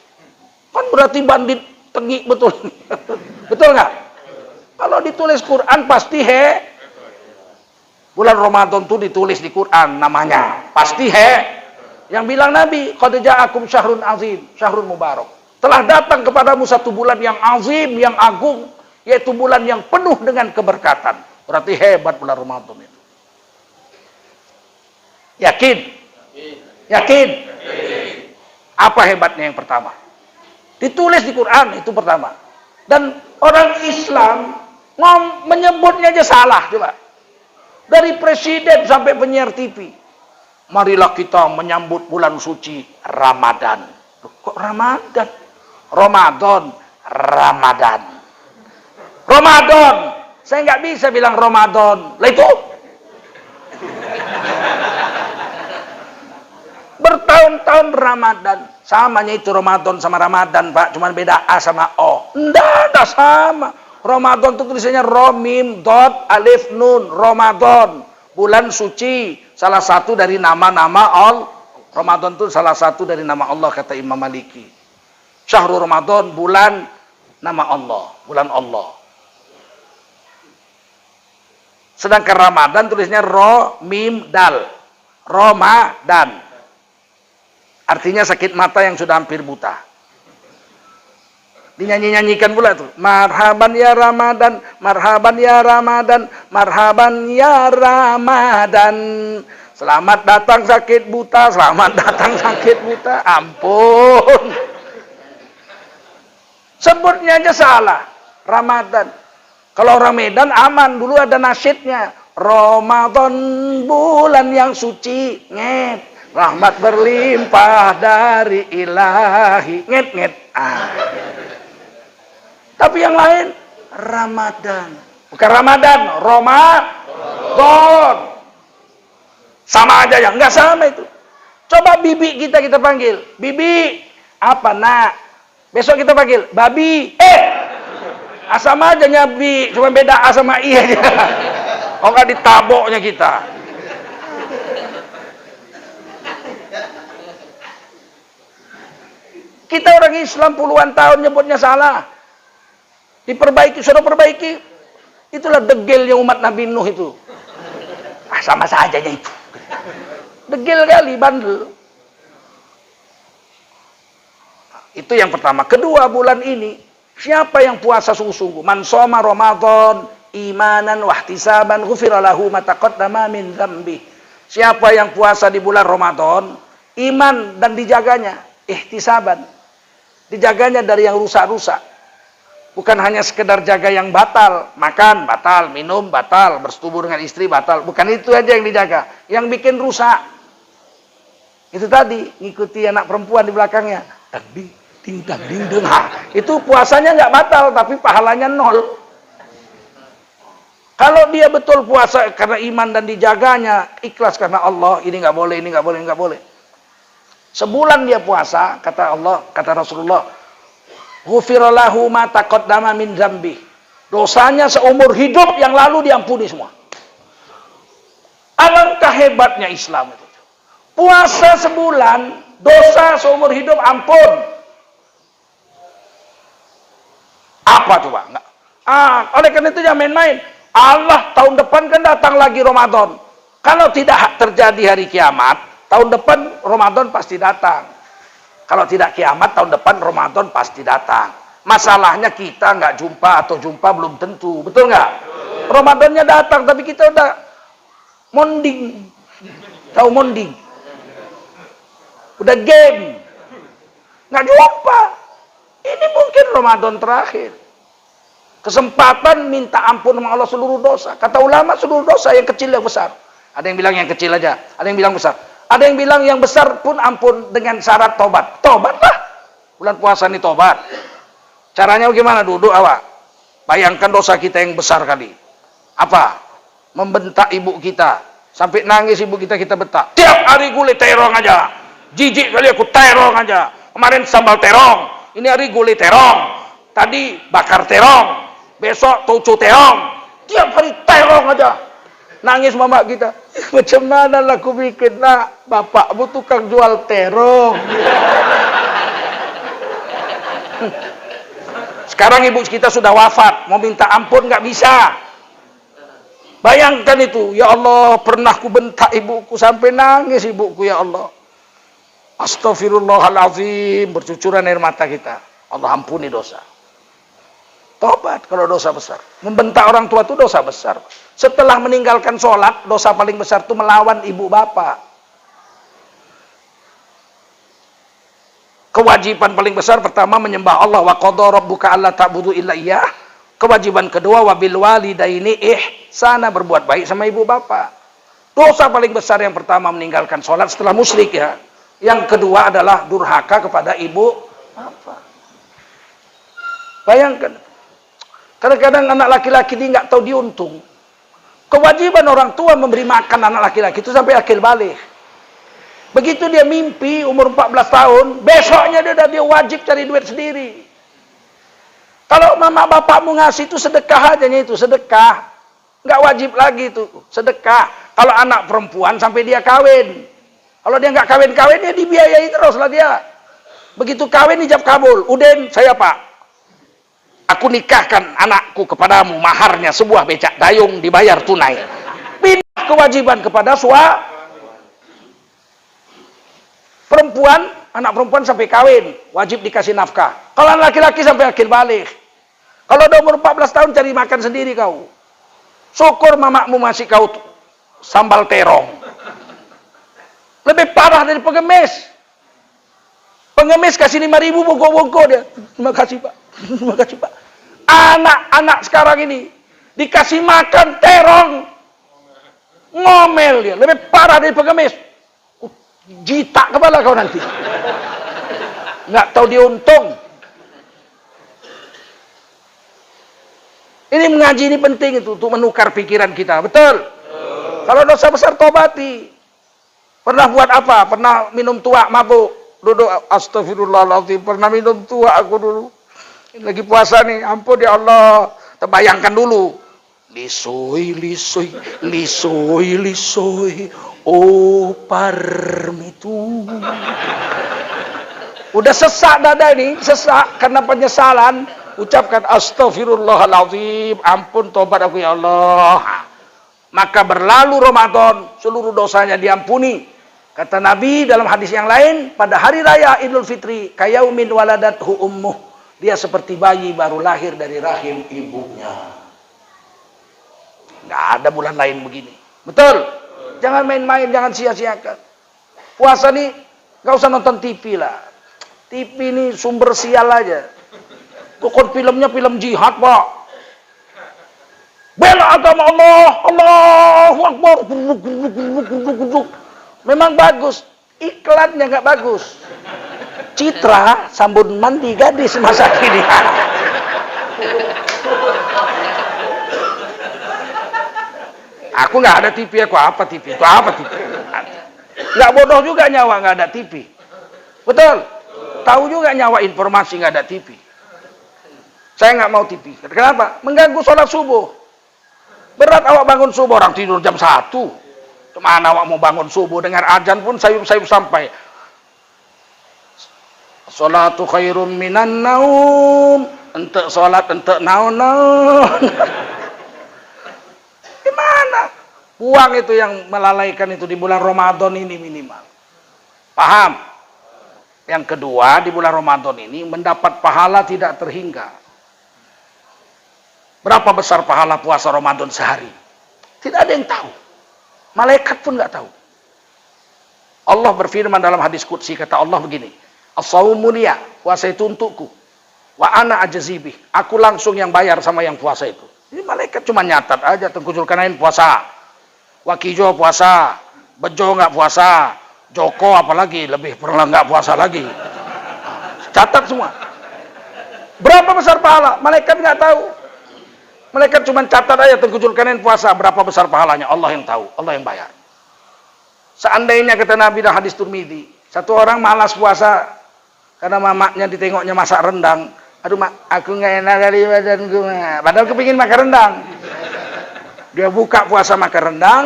Kan berarti bandit tengik betul. Betul nggak? Kalau ditulis Quran pasti bulan Ramadan tuh ditulis di Quran namanya. Pasti Yang bilang Nabi, qad ja'akum syahrun azim, syahrun mubarak. Telah datang kepadamu satu bulan yang azim, yang agung, yaitu bulan yang penuh dengan keberkatan. Berarti hebat bulan Ramadan itu. Yakin? Yakin? Apa hebatnya yang pertama? Ditulis di Quran, itu pertama. Dan orang Islam menyebutnya aja salah, coba. Dari presiden sampai penyiar TV. Marilah kita menyambut bulan suci Ramadan. Kok Ramadan? Ramadan. Ramadan. Ramadan. Saya nggak bisa bilang Ramadan. Lah itu. Bertahun-tahun Ramadan. Samanya itu Ramadan sama Ramadan, Pak. Cuman beda A sama O. Nggak sama. Ramadan itu tulisannya Ro, Mim, Dot, Alif, Nun. Ramadan. Bulan suci. Salah satu dari nama-nama Allah. Ramadan itu salah satu dari nama Allah, kata Imam Maliki. Syahrul Ramadan, bulan nama Allah. Bulan Allah. Sedangkan Ramadan tulisnya Ro, Mim, Dal. Ramadan. Artinya sakit mata yang sudah hampir buta. Dinyanyi-nyanyikan pula tuh. Marhaban ya Ramadan, marhaban ya Ramadan, marhaban ya Ramadan. Selamat datang sakit buta, selamat datang sakit buta. Ampun. Sebutnya aja salah. Ramadan. Kalau orang Medan aman, dulu ada nasyidnya. Ramadan bulan yang suci, nget. Rahmat berlimpah dari ilahi, nget. Tapi yang lain Ramadan. Bukan Ramadan, Ramadan. Sama aja ya, enggak sama itu. Coba bibi kita panggil. Bibi, apa nak? Besok kita panggil, babi. Sama aja nyabi, cuma beda A sama I aja. Oh enggak ditaboknya kita. Kita orang Islam puluhan tahun nyebutnya salah. Diperbaiki, sudah perbaiki. Itulah degilnya umat Nabi Nuh itu. Sama saja itu. Degil kali, bandel. Itu yang pertama. Kedua, bulan ini, siapa yang puasa sungguh-sungguh? Man shoma Ramadan imanan wahtisaban ghufira lahu ma taqaddama min dzambi. Siapa yang puasa di bulan Ramadan, iman dan dijaganya, ihtisaban. Dijaganya dari yang rusak-rusak. Bukan hanya sekedar jaga yang batal, makan batal, minum batal, bersetubuh dengan istri batal. Bukan itu aja yang dijaga, yang bikin rusak. Itu tadi, ngikuti anak perempuan di belakangnya. Ding, ding, dang, ding, ding. Itu puasanya nggak batal, tapi pahalanya 0. Kalau dia betul puasa karena iman dan dijaganya, ikhlas karena Allah, ini nggak boleh, ini nggak boleh, nggak boleh. Sebulan dia puasa, kata Allah, kata Rasulullah, ghufira lahu ma taqaddama min dzambi. Dosanya seumur hidup yang lalu diampuni semua. Alangkah hebatnya Islam itu. Puasa sebulan, dosa seumur hidup ampun. Apa coba? Enggak. Oleh karena itu jangan main-main. Allah tahun depan kan datang lagi Ramadan. Kalau tidak terjadi hari kiamat, tahun depan Ramadan pasti datang. Kalau tidak kiamat, tahun depan Ramadan pasti datang. Masalahnya kita nggak jumpa atau jumpa belum tentu. Betul nggak? Ramadannya datang, tapi kita udah monding. Tahu monding? Udah game. Nggak jumpa. Ini mungkin Ramadan terakhir. Kesempatan minta ampun sama Allah seluruh dosa. Kata ulama seluruh dosa, yang kecil yang besar. Ada yang bilang yang kecil aja, ada yang bilang besar. Ada yang bilang yang besar pun ampun dengan syarat tobat. Tobatlah. Bulan puasa ini tobat. Caranya bagaimana? Duduk awak. Bayangkan dosa kita yang besar kali. Apa? membentak ibu kita. Sampai nangis ibu kita bentak. Tiap hari gulai terong aja. Jijik kali aku terong aja. Kemarin sambal terong. Ini hari gulai terong. Tadi bakar terong. Besok tucu terong. Tiap hari terong aja. Nangis mama kita. Macam mana lah aku bikin nak. Bapakmu tukang jual terong. Sekarang ibu kita sudah wafat. Mau minta ampun nggak bisa. Bayangkan itu. Ya Allah, pernah ku bentak ibuku sampai nangis ibuku, ya Allah. Astaghfirullahaladzim. Bercucuran air mata kita. Allah ampuni dosa. Tobat kalau dosa besar. Membentak orang tua itu dosa besar. Setelah meninggalkan sholat, dosa paling besar itu melawan ibu bapak. Kewajiban paling besar pertama menyembah Allah. Wa qadha rabbuka alla ta'budu illa iyyah. Kewajiban kedua wabil walidaini ihsana, berbuat baik sama ibu bapak. Dosa paling besar yang pertama meninggalkan sholat setelah musyrik ya. Yang kedua adalah durhaka kepada ibu bapak. Bayangkan. Kadang-kadang anak laki-laki ini nggak tahu diuntung. Kewajiban orang tua memberi makan anak laki-laki itu sampai akil balik. Begitu dia mimpi umur 14 tahun, besoknya dia wajib cari duit sendiri. Kalau mama bapakmu ngasih itu sedekah aja itu, sedekah. Nggak wajib lagi itu, sedekah. Kalau anak perempuan sampai dia kawin. Kalau dia nggak kawin-kawin, dia dibiayai terus lah dia. Begitu kawin ijab kabul. Udin, saya pak. Aku nikahkan anakku kepadamu, maharnya sebuah becak dayung dibayar tunai. Pindah kewajiban kepada perempuan, anak perempuan sampai kawin, wajib dikasih nafkah. Kalau anak laki-laki sampai akil balik. Kalau udah umur 14 tahun cari makan sendiri kau. Syukur mamakmu masih kau sambal terong. Lebih parah dari pengemis. Pengemis kasih 5.000 bongko-bongko dia. Terima kasih pak. Terima kasih pak. Anak-anak sekarang ini dikasih makan terong, ngomel dia. Lebih parah dari pengemis. Jitak kepala kau nanti. Nggak tahu diuntung. Ini mengaji ini penting itu untuk menukar pikiran kita. Betul. Kalau dosa besar tobati. Pernah buat apa? Pernah minum tuak mabuk. Duduk astagfirullahaladzim. Pernah minum tuak aku dulu. Lagi puasa nih, ampun ya Allah. Terbayangkan dulu. Lisoi, lisoi, lisoi, lisoi. Oh parmitu. Udah sesak dada ini, sesak karena penyesalan. Ucapkan astagfirullahaladzim. Ampun tobat aku ya Allah. Maka berlalu Ramadan, seluruh dosanya diampuni. Kata Nabi dalam hadis yang lain, pada hari raya Idul Fitri, kayaumin waladathu ummuh. Dia seperti bayi baru lahir dari rahim ibunya. Nggak ada bulan lain begini. Betul? Jangan main-main, jangan sia-siakan. Puasa nih, nggak usah nonton TV lah. TV ini sumber sial aja. Tukun filmnya film jihad, Pak. Bela agama Allah, Allahu Akbar. Memang bagus, iklannya nggak bagus. Citra sambun mandi gadis masa kini. Aku nggak ada TV, aku apa TV? Aku apa TV? Nggak bodoh juga nyawa nggak ada TV. Betul? Tahu juga nyawa informasi nggak ada TV. Saya nggak mau TV. Kenapa? Mengganggu sholat subuh. Berat awak bangun subuh, orang tidur jam 1. Kemana awak mau bangun subuh? Dengar azan pun sayup-sayup sampai. Salatu khairum minan naum. Entek salat, entek naon-naon. Gimana? Buang itu yang melalaikan itu di bulan Ramadan ini minimal. Paham? Yang kedua, di bulan Ramadan ini mendapat pahala tidak terhingga. Berapa besar pahala puasa Ramadan sehari? Tidak ada yang tahu. Malaikat pun nggak tahu. Allah berfirman dalam hadis qudsi, kata Allah begini. As-saumu liya, puasa itu untukku. Wa ana ajzibih, aku langsung yang bayar sama yang puasa itu. Ini malaikat cuma nyatat aja, Tengku Zulkarnain puasa. Wakijo puasa, Bejo nggak puasa, Joko apalagi lebih pernah nggak puasa lagi. Catat semua. Berapa besar pahala? Malaikat nggak tahu. Malaikat cuma catat aja tengkucul kanan puasa, berapa besar pahalanya, Allah yang tahu, Allah yang bayar. Seandainya kata Nabi dan hadis Tirmidzi, satu orang malas puasa karena mamaknya ditengoknya masak rendang. Aduh mak, aku nggak enak dari badanku. Padahal kepingin makan rendang. Dia buka puasa makan rendang.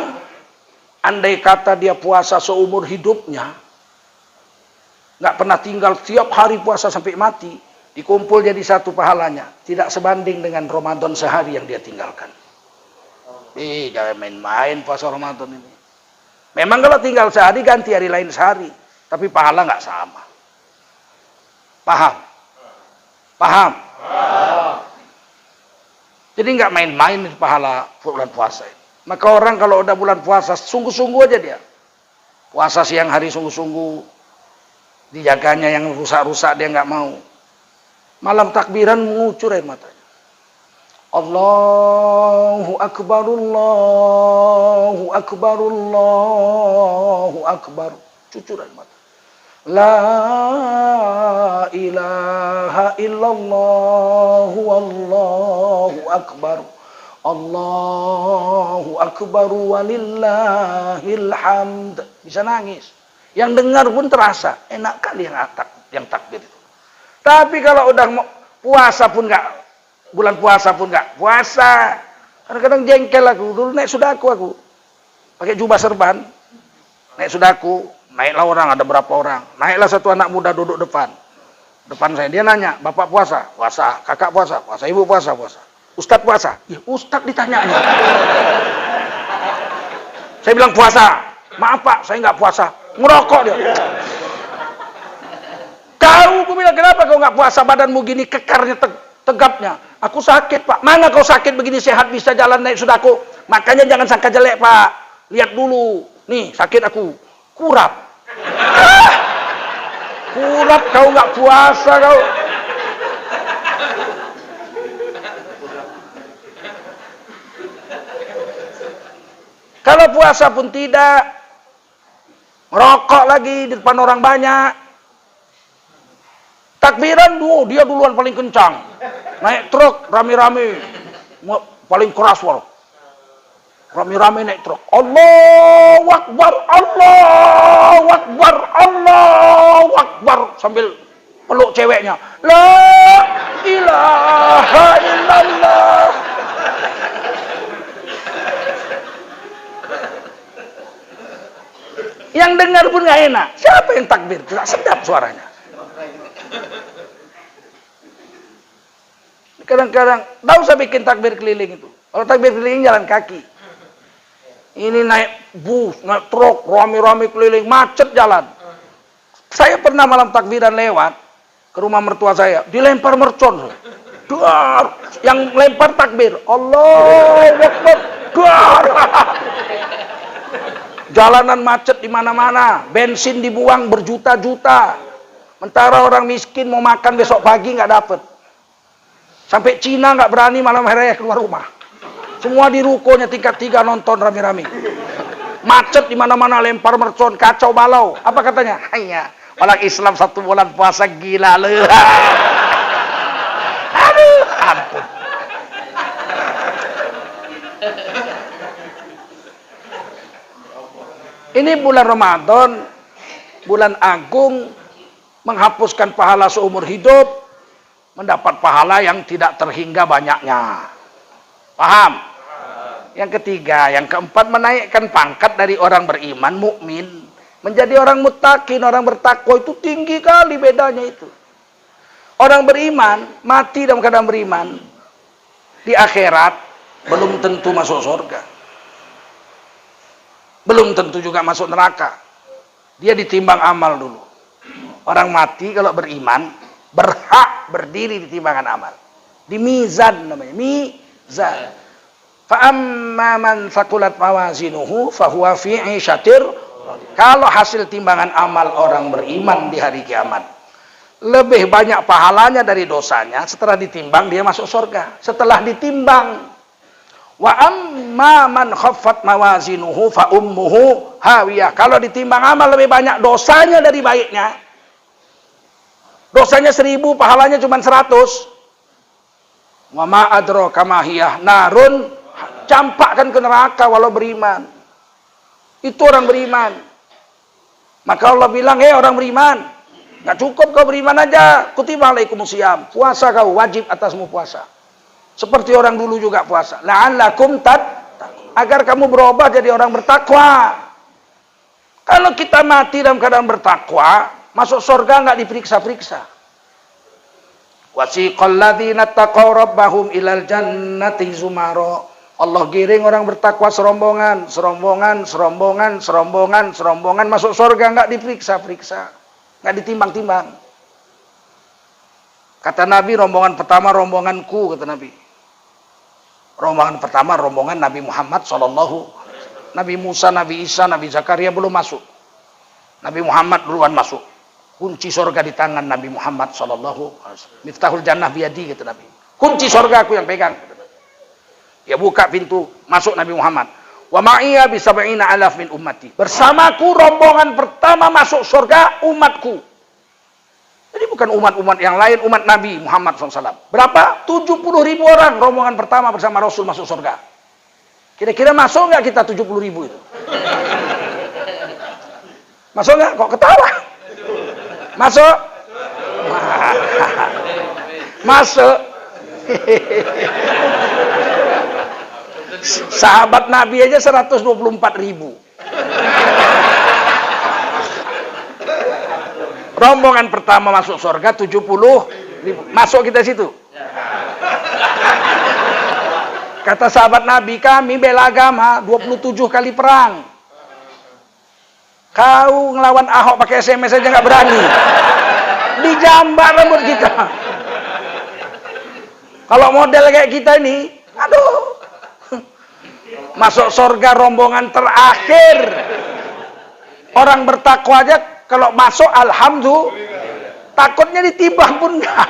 Andai kata dia puasa seumur hidupnya, nggak pernah tinggal tiap hari puasa sampai mati, dikumpul jadi satu pahalanya, tidak sebanding dengan Ramadan sehari yang dia tinggalkan. Jangan main-main puasa Ramadan ini. Memang kalau tinggal sehari ganti hari lain sehari, tapi pahala nggak sama. Paham? Paham? Jadi nggak main-main pahala bulan puasa. Maka orang kalau udah bulan puasa sungguh-sungguh aja dia. Puasa siang hari sungguh-sungguh, dijaganya yang rusak-rusak dia nggak mau. Malam takbiran mengucur air matanya. Allahu Akbar, Allahu Akbar, Allahu Akbar. Cucur air mata. La ilaha illallah, Allahu Akbar. Allahu Akbar walillahil hamd. Bisa nangis. Yang dengar pun terasa enak kali yang takbir itu. Tapi kalau udah puasa pun nggak, bulan puasa pun nggak puasa. Kadang-kadang jengkel aku. Dulu naik sudaku aku, pakai jubah serban, naik sudaku, naiklah orang, ada berapa orang. Naiklah satu anak muda duduk depan saya. Dia nanya, bapak puasa? Puasa. Kakak puasa? Puasa. Ibu puasa? Puasa. Ustadz puasa? Ya Ustadz ditanyanya. Saya bilang puasa. Maaf pak, saya nggak puasa. Ngerokok dia. Kau bilang kenapa kau nggak puasa, badanmu gini kekarnya tegapnya. Aku sakit pak. Mana kau sakit begini sehat bisa jalan naik sudaku. Makanya jangan sangka jelek pak. Lihat dulu. Nih sakit aku. Kurap. Kurap kau nggak puasa kau. Kalau puasa pun tidak, merokok lagi di depan orang banyak. Takbiran dia duluan paling kencang. Naik truk rame-rame, paling keras wal. Rame-rame naik truk. Allahu Akbar, Allahu Akbar, Allahu Akbar sambil peluk ceweknya. La ilaha illallah. Yang dengar pun nggak enak. Siapa yang takbir? Tidak sedap suaranya. Kadang-kadang tak usah bikin takbir keliling itu. Kalau takbir keliling jalan kaki. Ini naik bus, naik truk, rame-rame keliling, macet jalan. Saya pernah malam takbiran lewat ke rumah mertua saya, dilempar mercon. Duar, yang lempar takbir. Allahu Akbar. Duar. Jalanan macet di mana-mana, bensin dibuang berjuta-juta. Mentara orang miskin mau makan besok pagi nggak dapet. Sampai Cina nggak berani malam hari keluar rumah. Semua di rukonya tingkat 3 nonton rame-rame. Macet di mana-mana, lempar mercon, kacau balau. Apa katanya? Hanya orang Islam 1 bulan puasa gila lu. Aduh, ampun. Ini bulan Ramadan, bulan agung, menghapuskan pahala seumur hidup, mendapat pahala yang tidak terhingga banyaknya. Paham? Yang ketiga, yang keempat, menaikkan pangkat dari orang beriman, mukmin, menjadi orang muttaqin, orang bertakwa. Itu tinggi kali bedanya itu. Orang beriman, mati dalam keadaan beriman, di akhirat belum tentu masuk surga. Belum tentu juga masuk neraka. Dia ditimbang amal dulu. Orang mati kalau beriman berhak berdiri di timbangan amal. Di mizan namanya, mizan. Fa amma man thaqulat mawazinuhu fahuwa fi 'ishatir. Kalau hasil timbangan amal orang beriman di hari kiamat lebih banyak pahalanya dari dosanya, setelah ditimbang dia masuk surga. Setelah ditimbang. Wa amma man khaffat mawazinuhu fa ummuhu hawiyah. Kalau ditimbang amal lebih banyak dosanya dari baiknya. Dosanya 1000, pahalanya cuma 100. Wa ma adraka ma hiya narun, campakkan ke neraka walau beriman. Itu orang beriman. Maka Allah bilang, hei orang beriman, nggak cukup kau beriman aja. Kutiba alaikumusiyam, puasa kau, wajib atasmu puasa. Seperti orang dulu juga puasa. La'allakum agar kamu berubah jadi orang bertakwa. Kalau kita mati dalam keadaan bertakwa, masuk surga nggak diperiksa-periksa. Wasiqal ladzina taqaw rabbahum ilal jannati zumara. Allah giring orang bertakwa serombongan, serombongan masuk surga nggak diperiksa-periksa, nggak ditimbang-timbang. Kata Nabi, rombongan pertama rombonganku, kata Nabi. Rombongan pertama rombongan Nabi Muhammad sallallahu. Nabi Musa, Nabi Isa, Nabi Zakaria belum masuk. Nabi Muhammad duluan masuk. Kunci surga di tangan Nabi Muhammad sallallahu alaihi wasallam. Miftahul jannah biyadi, kata Nabi. Kunci surga aku yang pegang. Ya buka pintu, masuk Nabi Muhammad. Wa ma'iya bi sab'ina alaf min ummati. Bersamaku rombongan pertama masuk surga umatku. Jadi bukan umat-umat yang lain, umat Nabi Muhammad SAW. Berapa? 70.000 orang rombongan pertama bersama Rasul masuk surga. Kira-kira masuk nggak kita 70.000 itu? Masuk nggak? Kok ketawa? Masuk? Masuk. Sahabat Nabi aja 124.000. Rombongan pertama masuk surga 70.000. Masuk kita situ. Kata sahabat Nabi, kami bela agama 27 kali perang. Kau ngelawan Ahok pakai SMS aja nggak berani. Dijambar rambut kita. Kalau model kayak kita ini, aduh. Masuk surga rombongan terakhir. Orang bertakwa aja kalau masuk alhamdulillah. Takutnya ditimbang pun enggak.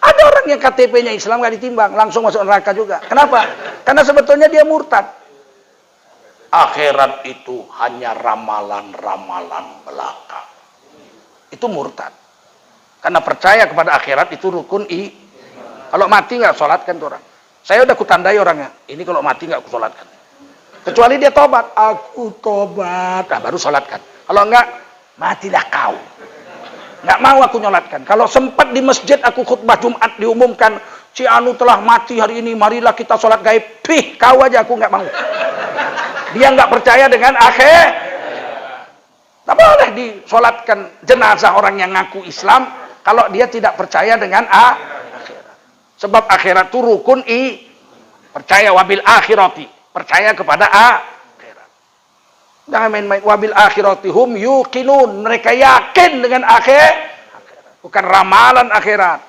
Ada orang yang KTP-nya Islam nggak ditimbang, langsung masuk neraka juga. Kenapa? Karena sebetulnya dia murtad. Akhirat itu hanya ramalan-ramalan belaka. Itu murtad. Karena percaya kepada akhirat itu rukun i. Kalau mati nggak sholatkan tuh orang. Saya udah kutandai orangnya. Ini kalau mati nggak kusolatkan. Kecuali dia tobat. Aku tobat. Nah, baru sholatkan. Kalau enggak, matilah kau. Nggak mau aku nyolatkan. Kalau sempat di masjid aku khutbah Jumat diumumkan, si Anu telah mati hari ini, marilah kita sholat gaib. Pih, kau aja aku nggak mau. Dia nggak percaya dengan akhir. Tak boleh disolatkan jenazah orang yang ngaku Islam kalau dia tidak percaya dengan akhirat. Sebab akhirat itu rukun i. Percaya wabil akhirati. Percaya kepada akhirat. Jangan main-main. Wabil akhirati hum yuqinun. Mereka yakin dengan akhirat. Bukan ramalan akhirat.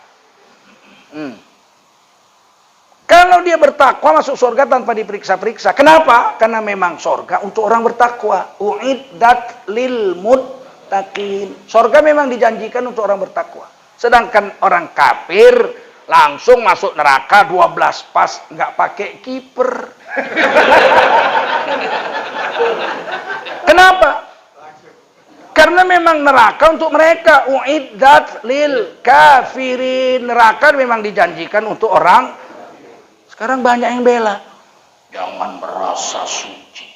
Kalau dia bertakwa masuk surga tanpa diperiksa-periksa. Kenapa? Karena memang surga untuk orang bertakwa. Uiddat lil muttaqin. Surga memang dijanjikan untuk orang bertakwa. Sedangkan orang kafir langsung masuk neraka 12 pas, nggak pakai kiper. Kenapa? Karena memang neraka untuk mereka. Uiddat lil kafirin. Neraka memang dijanjikan untuk orang. Sekarang banyak yang bela. Jangan merasa suci.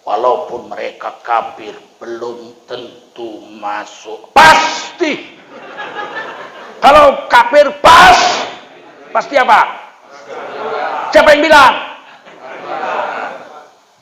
Walaupun mereka kafir, belum tentu masuk. Pasti. Kalau kafir pasti apa? Siapa yang bilang?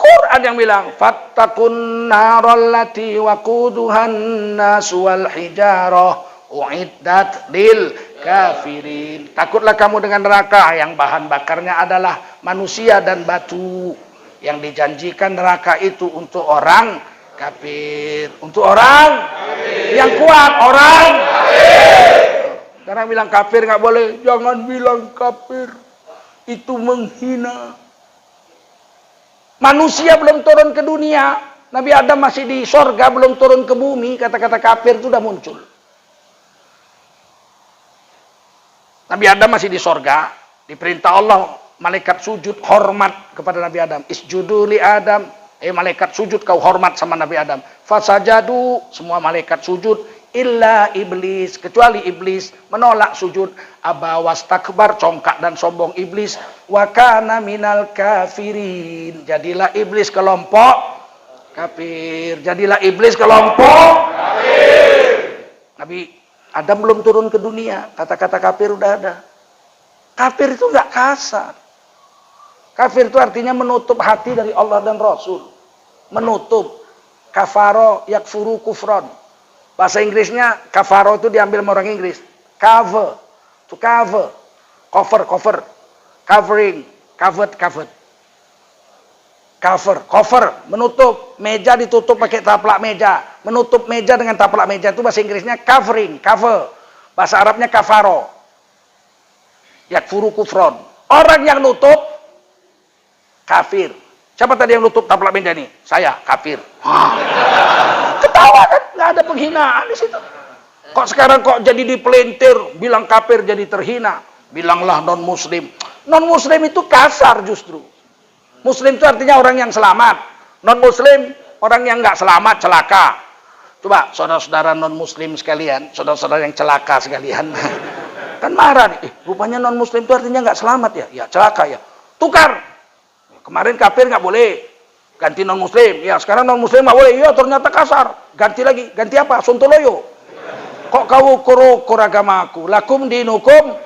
Quran yang bilang, "Fattaqun naral lati waquduhan nas wal hijarah uiddat lil kafirin." Takutlah kamu dengan neraka yang bahan bakarnya adalah manusia dan batu. Yang dijanjikan neraka itu untuk orang kafir, untuk orang yang kuat, orang kafir. Karena bilang kafir nggak boleh, jangan bilang kafir, itu menghina. Manusia belum turun ke dunia, Nabi Adam masih di sorga, belum turun ke bumi, kata-kata kafir itu sudah muncul. Nabi Adam masih di sorga, diperintah Allah, malaikat sujud hormat kepada Nabi Adam. Isjudu li Adam, malaikat sujud kau hormat sama Nabi Adam. Fasajadu, semua malaikat sujud. illa iblis, kecuali iblis menolak sujud, aba wastakbar, congkak dan sombong iblis, wa kana minal kafirin, jadilah iblis kelompok kafir, jadilah iblis kelompok kafir. Nabi Adam belum turun ke dunia, kata-kata kafir udah ada. Kafir itu enggak kasar. Kafir itu artinya menutup hati dari Allah dan Rasul. Menutup. Kafaro yakfuru kufron. Bahasa Inggrisnya kafaro itu diambil sama orang Inggris. Cover. To cover. Cover. Covering. Covered. Cover. Menutup. Meja ditutup pakai taplak meja. Menutup meja dengan taplak meja itu bahasa Inggrisnya covering. Cover. Bahasa Arabnya kafaro. Yakfuru kufron. Orang yang nutup kafir. Siapa tadi yang nutup taplak meja nih? Saya, kafir. Ketawa kan? Nggak ada penghinaan di situ. Kok sekarang kok jadi dipelintir, bilang kafir jadi terhina. Bilanglah non muslim. Non muslim itu kasar justru. Muslim itu artinya orang yang selamat. Non muslim orang yang nggak selamat, celaka. Coba saudara-saudara non muslim sekalian, saudara-saudara yang celaka sekalian. Kan marah nih. Rupanya non muslim itu artinya nggak selamat ya? Ya celaka ya. Tukar. Kemarin kafir nggak boleh, ganti non muslim. Ya sekarang non muslim nggak boleh. Iya ternyata kasar. Ganti lagi. Ganti apa? Sontoloyo. Kok kau ukur agamaku? Lakum dinukum.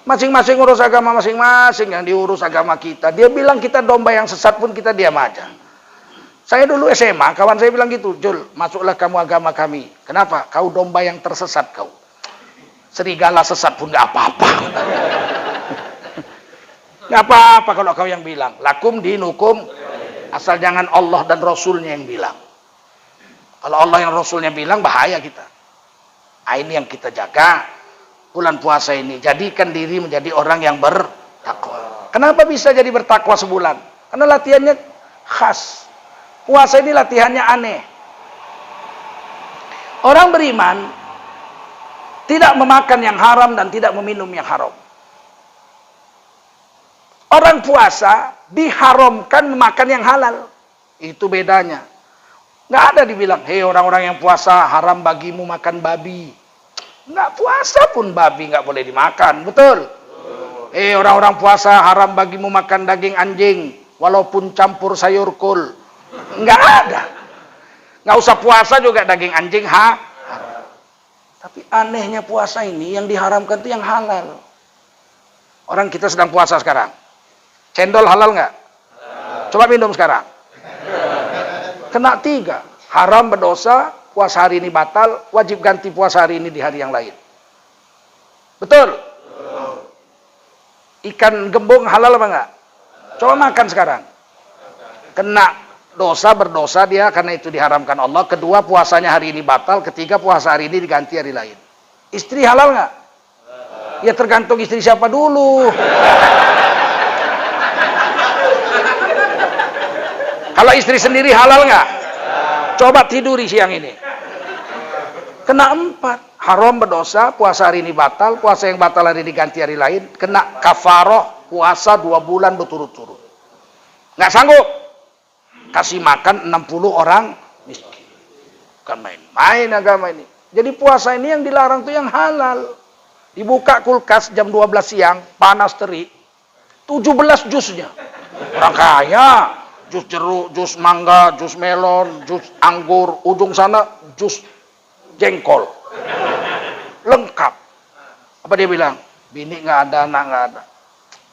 Masing-masing urus agama masing-masing, yang diurus agama kita. Dia bilang kita domba yang sesat pun kita diam aja. Saya dulu SMA, kawan saya bilang gitu, Jul, masuklah kamu agama kami. Kenapa? Kau domba yang tersesat kau. Serigala sesat pun nggak apa-apa. Nggak apa-apa kalau kau yang bilang. Lakum dinukum. Asal jangan Allah dan Rasulnya yang bilang. Kalau Allah yang Rasulnya bilang, bahaya kita. Nah, ini yang kita jaga. Bulan puasa ini. Jadikan diri menjadi orang yang bertakwa. Kenapa bisa jadi bertakwa sebulan? Karena latihannya khas. Puasa ini latihannya aneh. Orang beriman tidak memakan yang haram dan tidak meminum yang haram. Orang puasa diharamkan memakan yang halal. Itu bedanya. Nggak ada dibilang, hei orang-orang yang puasa haram bagimu makan babi. Nggak puasa pun babi nggak boleh dimakan. Betul? Hei orang-orang puasa haram bagimu makan daging anjing. Walaupun campur sayur kol. Nggak ada. Nggak usah puasa juga daging anjing haram. Tapi anehnya puasa ini yang diharamkan itu yang halal. Orang kita sedang puasa sekarang. Cendol halal nggak? Coba minum sekarang. Kena 3. Haram, berdosa, puasa hari ini batal, wajib ganti puasa hari ini di hari yang lain. Betul? Ikan gembung halal apa nggak? Coba makan sekarang. Kena dosa, berdosa dia karena itu diharamkan Allah. Kedua, puasanya hari ini batal. Ketiga, puasa hari ini diganti hari lain. Istri halal nggak? Ya tergantung istri siapa dulu. Kalau istri sendiri halal nggak? Coba tiduri siang ini. Kena 4. Haram, berdosa, puasa hari ini batal, puasa yang batal hari ini ganti hari lain. Kena kafaroh, puasa 2 bulan berturut-turut. Nggak sanggup. Kasih makan 60 orang miskin. Bukan main-main agama ini. Jadi puasa ini yang dilarang itu yang halal. Dibuka kulkas jam 12 siang, panas terik. 17 jusnya. Orang kaya. Jus jeruk, jus mangga, jus melon, jus anggur, ujung sana jus jengkol. Lengkap. Apa dia bilang? Bini nggak ada, anak nggak ada.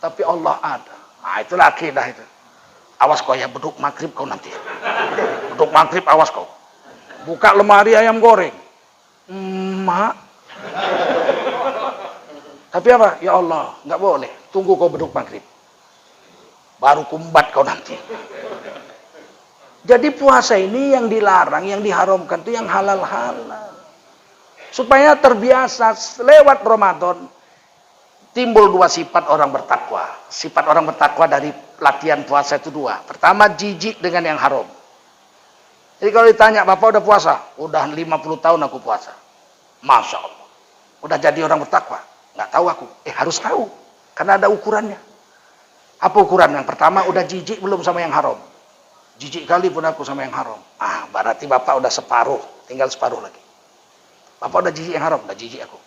Tapi Allah ada. Nah, itulah akidah itu. Awas kau ya, beduk maghrib kau nanti. Beduk maghrib awas kau. Buka lemari ayam goreng. Mak. Tapi apa? Ya Allah, nggak boleh. Tunggu kau beduk maghrib. Baru kumbat kau nanti. Jadi puasa ini yang dilarang, yang diharamkan itu yang halal-halal. Supaya terbiasa lewat Ramadan timbul 2 sifat orang bertakwa. Sifat orang bertakwa dari latihan puasa itu 2. Pertama, jijik dengan yang haram. Jadi kalau ditanya, Bapak udah puasa? Udah 50 tahun aku puasa. Masya Allah. Udah jadi orang bertakwa? Nggak tahu aku. Harus tahu. Karena ada ukurannya. Apa ukuran? Yang pertama, udah jijik belum sama yang haram? Jijik kali pun aku sama yang haram. Berarti Bapak udah separuh, tinggal separuh lagi. Bapak udah jijik yang haram, udah jijik aku.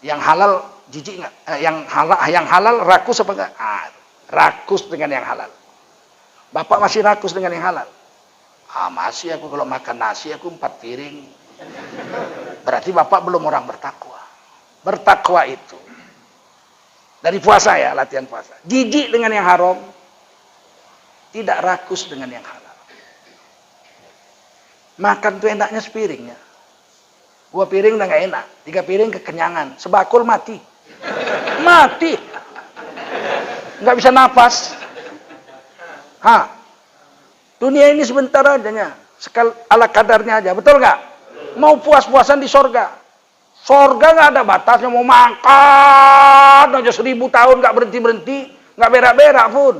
Yang halal jijik nggak? Yang halal rakus apa enggak? Rakus dengan yang halal. Bapak masih rakus dengan yang halal. Masih aku kalau makan nasi aku 4 piring. Berarti Bapak belum orang bertakwa. Bertakwa itu dari puasa ya, latihan puasa. Jijik dengan yang haram, tidak rakus dengan yang halal. Makan tuh enaknya sepiringnya. 2 piring udah gak enak, 3 piring kekenyangan, sebakul mati. Mati. Nggak bisa napas. Dunia ini sebentar aja, ala kadarnya aja, betul nggak? Mau puas-puasan di sorga. Sorga nggak ada batasnya, mau makan aja 1000 tahun nggak berhenti-berhenti, nggak berak-berak pun.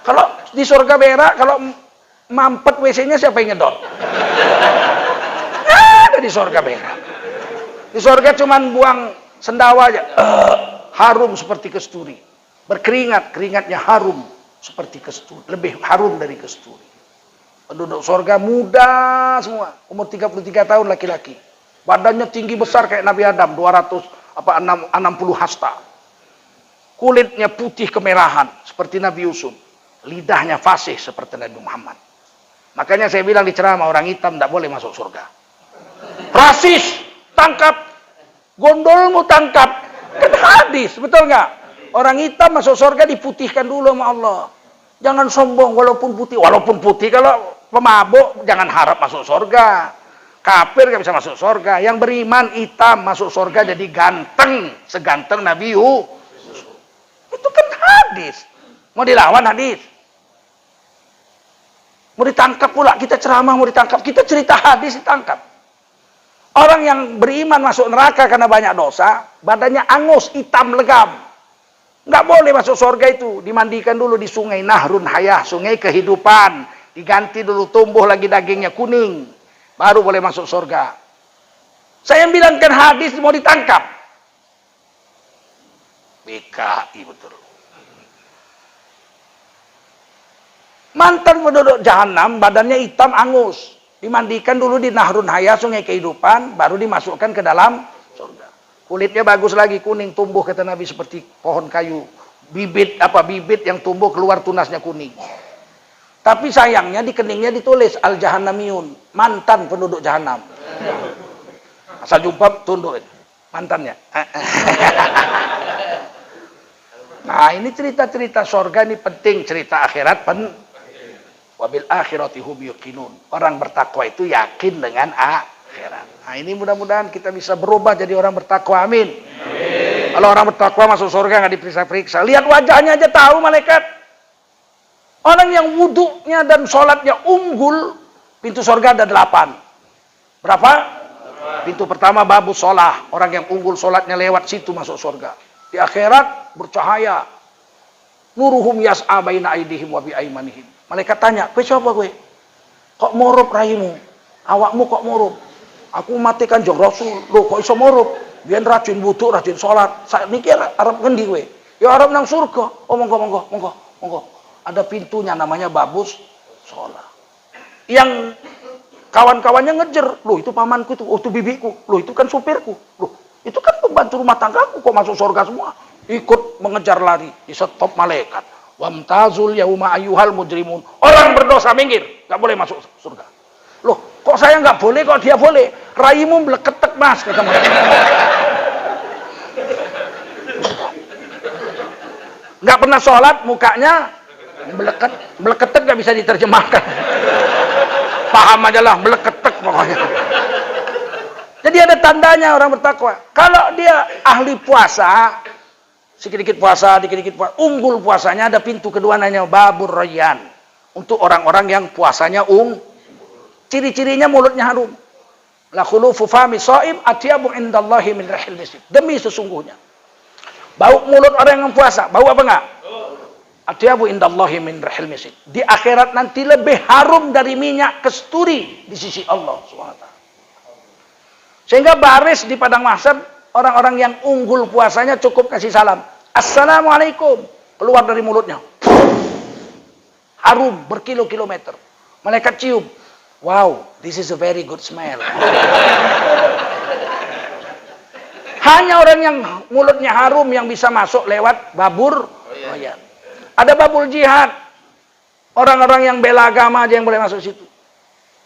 Kalau di sorga berak, kalau mampet WC-nya siapa yang ngedot? Ada di sorga berak. Di sorga cuman buang sendawa aja, harum seperti kesturi. Berkeringat, keringatnya harum seperti kesturi, lebih harum dari kesturi. Penduduk sorga muda semua, umur 33 tahun laki-laki. Badannya tinggi besar kayak Nabi Adam, 60 hasta. Kulitnya putih kemerahan seperti Nabi Yusuf. Lidahnya fasih seperti Nabi Muhammad. Makanya saya bilang di ceramah, orang hitam tidak boleh masuk surga. Rasis, tangkap. Gondolmu tangkap. Kan hadis, betul nggak? Orang hitam masuk surga diputihkan dulu sama Allah. Jangan sombong walaupun putih. Walaupun putih, kalau pemabuk jangan harap masuk surga. Kafir gak bisa masuk surga. Yang beriman hitam masuk surga jadi ganteng. Seganteng Nabi Yusuf. Itu kan hadis. Mau dilawan hadis. Mau ditangkap pula. Kita ceramah mau ditangkap. Kita cerita hadis ditangkap. Orang yang beriman masuk neraka karena banyak dosa. Badannya angus, hitam, legam. Nggak boleh masuk surga itu. Dimandikan dulu di sungai Nahrun Hayah. Sungai kehidupan. Diganti dulu, tumbuh lagi dagingnya kuning. Baru boleh masuk surga. Saya bilangkan hadis mau ditangkap. BKI betul. Mantan penduduk jahanam, badannya hitam angus. Dimandikan dulu di Nahrun Hayah, sungai kehidupan, baru dimasukkan ke dalam surga. Kulitnya bagus lagi, kuning, tumbuh kata Nabi seperti pohon kayu. Bibit yang tumbuh keluar tunasnya kuning. Tapi sayangnya di keningnya ditulis Al-Jahannamiyun, mantan penduduk jahanam. Asal jumpa tunduk mantannya. Nah, ini cerita-cerita sorga ini penting, cerita akhirat wabil akhirati hum yuqinun. Orang bertakwa itu yakin dengan akhirat. Nah, ini mudah-mudahan kita bisa berubah jadi orang bertakwa. Amin. Kalau orang bertakwa masuk surga nggak diperiksa-periksa. Lihat wajahnya aja tahu malaikat. Orang yang wudhunya dan sholatnya unggul, pintu surga ada 8. Berapa? Pintu pertama babu sholah. Orang yang unggul sholatnya lewat situ masuk surga. Di akhirat bercahaya. Nuruhum yas'a baina aidihim wa bi aimanihim. Malaikat tanya, "Kowe siapa kowe? Kok murup raimu? Awakmu kok murup? Aku mati Kanjeng Rasul. Loh kok iso murup? Biyen rajin wudhu, rajin sholat. Saat niki arep ngendi kowe? Ya arep nang surga." Oh monggo. Ada pintunya namanya babus sholat. Yang kawan-kawannya ngejer, loh itu pamanku itu, oh itu bibiku, loh itu kan supirku, loh itu kan pembantu rumah tanggaku, kok masuk surga semua? Ikut mengejar lari, di stop malaikat. Wamtazul yauma ayyuhal mujrimun. Orang berdosa minggir, nggak boleh masuk surga. Loh kok saya nggak boleh, kok dia boleh? Raimu meleketek mas, kata malaikat. Nggak pernah sholat, mukanya meleketek gak bisa diterjemahkan. Paham aja lah, meleketek pokoknya. Jadi ada tandanya orang bertakwa. Kalau dia ahli puasa, dikit-dikit puasa, unggul puasanya, ada pintu kedua namanya babur rayyan. Untuk orang-orang yang puasanya ciri-cirinya mulutnya harum. La khulufu fami shaim atyabu indallahi min rihil misk. Demi sesungguhnya bau mulut orang yang puasa, bau apa enggak? Atyabu indallahi min rihil misk. Di akhirat nanti lebih harum dari minyak kesturi di sisi Allah SWT. Sehingga baris di padang mahsyar, orang-orang yang unggul puasanya cukup kasih salam. Assalamualaikum. Keluar dari mulutnya. Harum berkilo-kilometer. Malaikat cium. Wow, this is a very good smell. Hanya orang yang mulutnya harum yang bisa masuk lewat babur. Oh ya. Ada babul jihad. Orang-orang yang bela agama aja yang boleh masuk situ.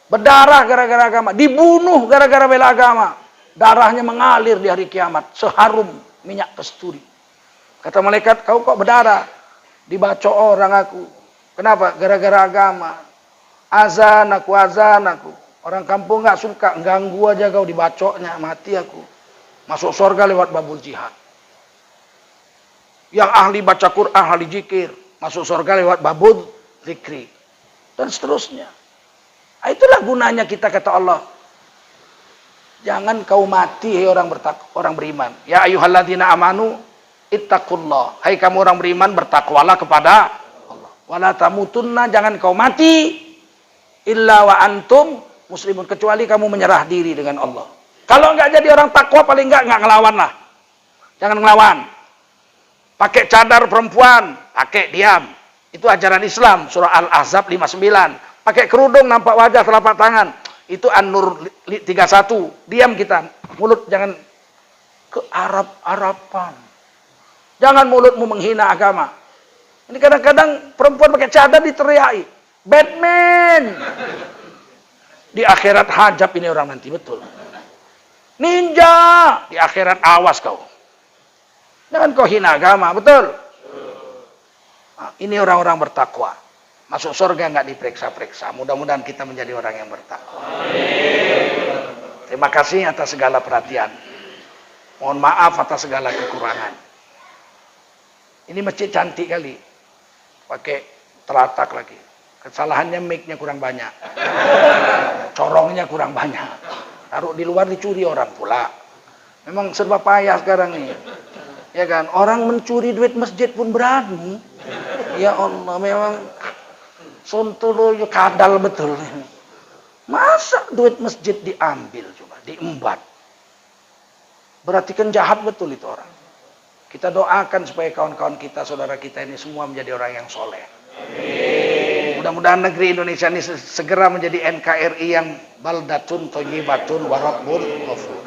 Berdarah gara-gara agama, dibunuh gara-gara bela agama. Darahnya mengalir di hari kiamat, seharum minyak kasturi. Kata malaikat, kau kok berdarah? Dibacok orang aku. Kenapa? Gara-gara agama. Azan aku. Orang kampung nggak suka, ganggu aja kau, dibacoknya, mati aku. Masuk surga lewat babul jihad. Yang ahli baca Quran, ahli zikir, masuk surga lewat babul zikri. Dan seterusnya. Nah, itulah gunanya kita, kata Allah. Jangan kau mati, hai orang beriman. Ya ayyuhalladzina amanu ittaqullah. Hai kamu orang beriman, bertakwalah kepada Allah. Wala tamutunna, jangan kau mati illa wa antum muslimun, kecuali kamu menyerah diri dengan Allah. Kalau enggak jadi orang takwa, paling enggak ngelawan lah. Jangan ngelawan. Pakai cadar perempuan, pakai, diam. Itu ajaran Islam, surah Al-Ahzab 59. Pakai kerudung, nampak wajah, telapak tangan. Itu An-Nur 31. Diam kita. Mulut jangan ke Arab-Araban. Jangan mulutmu menghina agama. Ini kadang-kadang perempuan pakai cadar diteriaki. Batman. Di akhirat hajab ini orang nanti, betul. Ninja. Di akhirat awas kau. Jangan kau hina agama, betul. Nah, ini orang-orang bertakwa. Masuk surga nggak diperiksa-periksa. Mudah-mudahan kita menjadi orang yang bertakwa. Terima kasih atas segala perhatian. Mohon maaf atas segala kekurangan. Ini masjid cantik kali. Pakai telatak lagi. Kesalahannya mic-nya kurang banyak. Corongnya kurang banyak. Taruh di luar dicuri orang pula. Memang serba payah sekarang nih. Ya kan? Orang mencuri duit masjid pun berani. Ya Allah, memang sontolo kadal betul. Masa duit masjid diambil coba, diembat. Berarti kan jahat betul itu orang. Kita doakan supaya kawan-kawan kita, saudara kita ini semua menjadi orang yang soleh. Mudah-mudahan negeri Indonesia ini segera menjadi NKRI yang baldatun thayyibatun wa rabbun ghafur.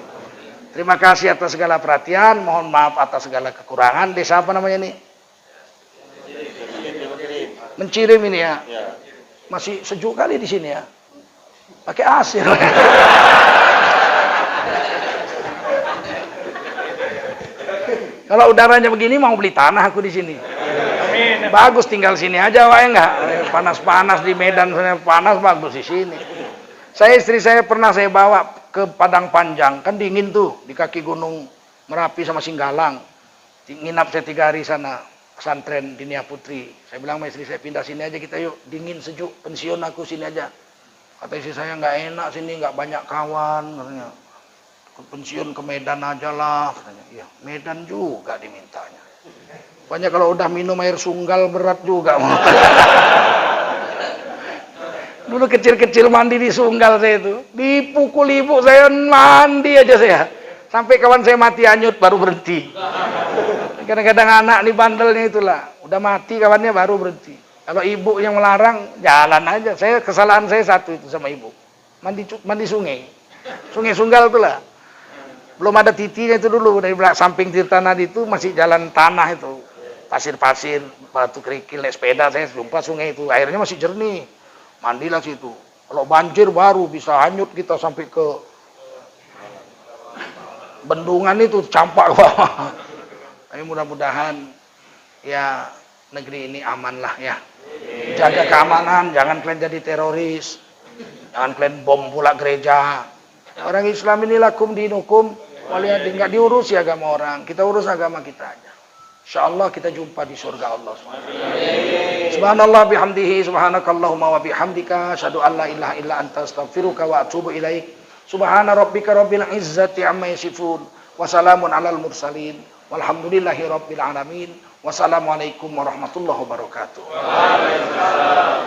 Terima kasih atas segala perhatian, mohon maaf atas segala kekurangan. Desa apa namanya ini? Mencirim ini ya. Masih sejuk kali di sini ya. Pakai AC. Kalau udaranya begini mau beli tanah aku di sini. Amin. Bagus tinggal sini aja, wae enggak. Panas-panas di Medan, panas bagus di sini. Istri saya pernah saya bawa ke Padang Panjang, kan dingin tuh di kaki Gunung Merapi sama Singgalang. Nginap saya 3 hari sana, pesantren Dinia Putri. Saya bilang sama istri saya, pindah sini aja kita yuk, dingin sejuk, pensiun aku sini aja. Kata istri saya, nggak enak sini, nggak banyak kawan, katanya. Pensiun ke Medan aja lah, katanya. Iya, Medan juga dimintanya. Pokoknya kalau udah minum air sunggal berat juga. Dulu kecil-kecil mandi di Sunggal saya itu. Dipukul ibu saya, mandi aja saya. Sampai kawan saya mati hanyut baru berhenti. Kadang-kadang anak nih bandelnya itulah. Udah mati kawannya baru berhenti. Kalau ibu yang melarang, jalan aja. Kesalahan saya satu itu sama ibu. Mandi sungai. Sungai Sunggal itulah. Belum ada titinya itu dulu. Dari belakang samping Tirta Nadi itu masih jalan tanah itu. Pasir-pasir, batu kerikil, naik sepeda saya jumpa sungai itu. Airnya masih jernih. Mandilah situ. Kalau banjir baru bisa hanyut kita sampai ke bendungan itu, campak ke bawah. Tapi mudah-mudahan ya negeri ini aman lah ya. Jaga keamanan, jangan kalian jadi teroris. Jangan kalian bom pula gereja. Orang Islam ini lakum dinukum waliyadin, enggak diurus ya agama orang. Kita urus agama kita aja. Insyaallah kita jumpa di surga Allah SWT. Subhanallah bihamdihi, subhanakallahumma wa bihamdika, asyhadu an la ilaha illa anta, astaghfiruka wa atubu ilaik. Subhana rabbika rabbil izzati amma yasifun, wa salamun alal mursalin, walhamdulillahi rabbil alamin. Wassalamualaikum warahmatullahi wabarakatuh. Waalaikumsalam.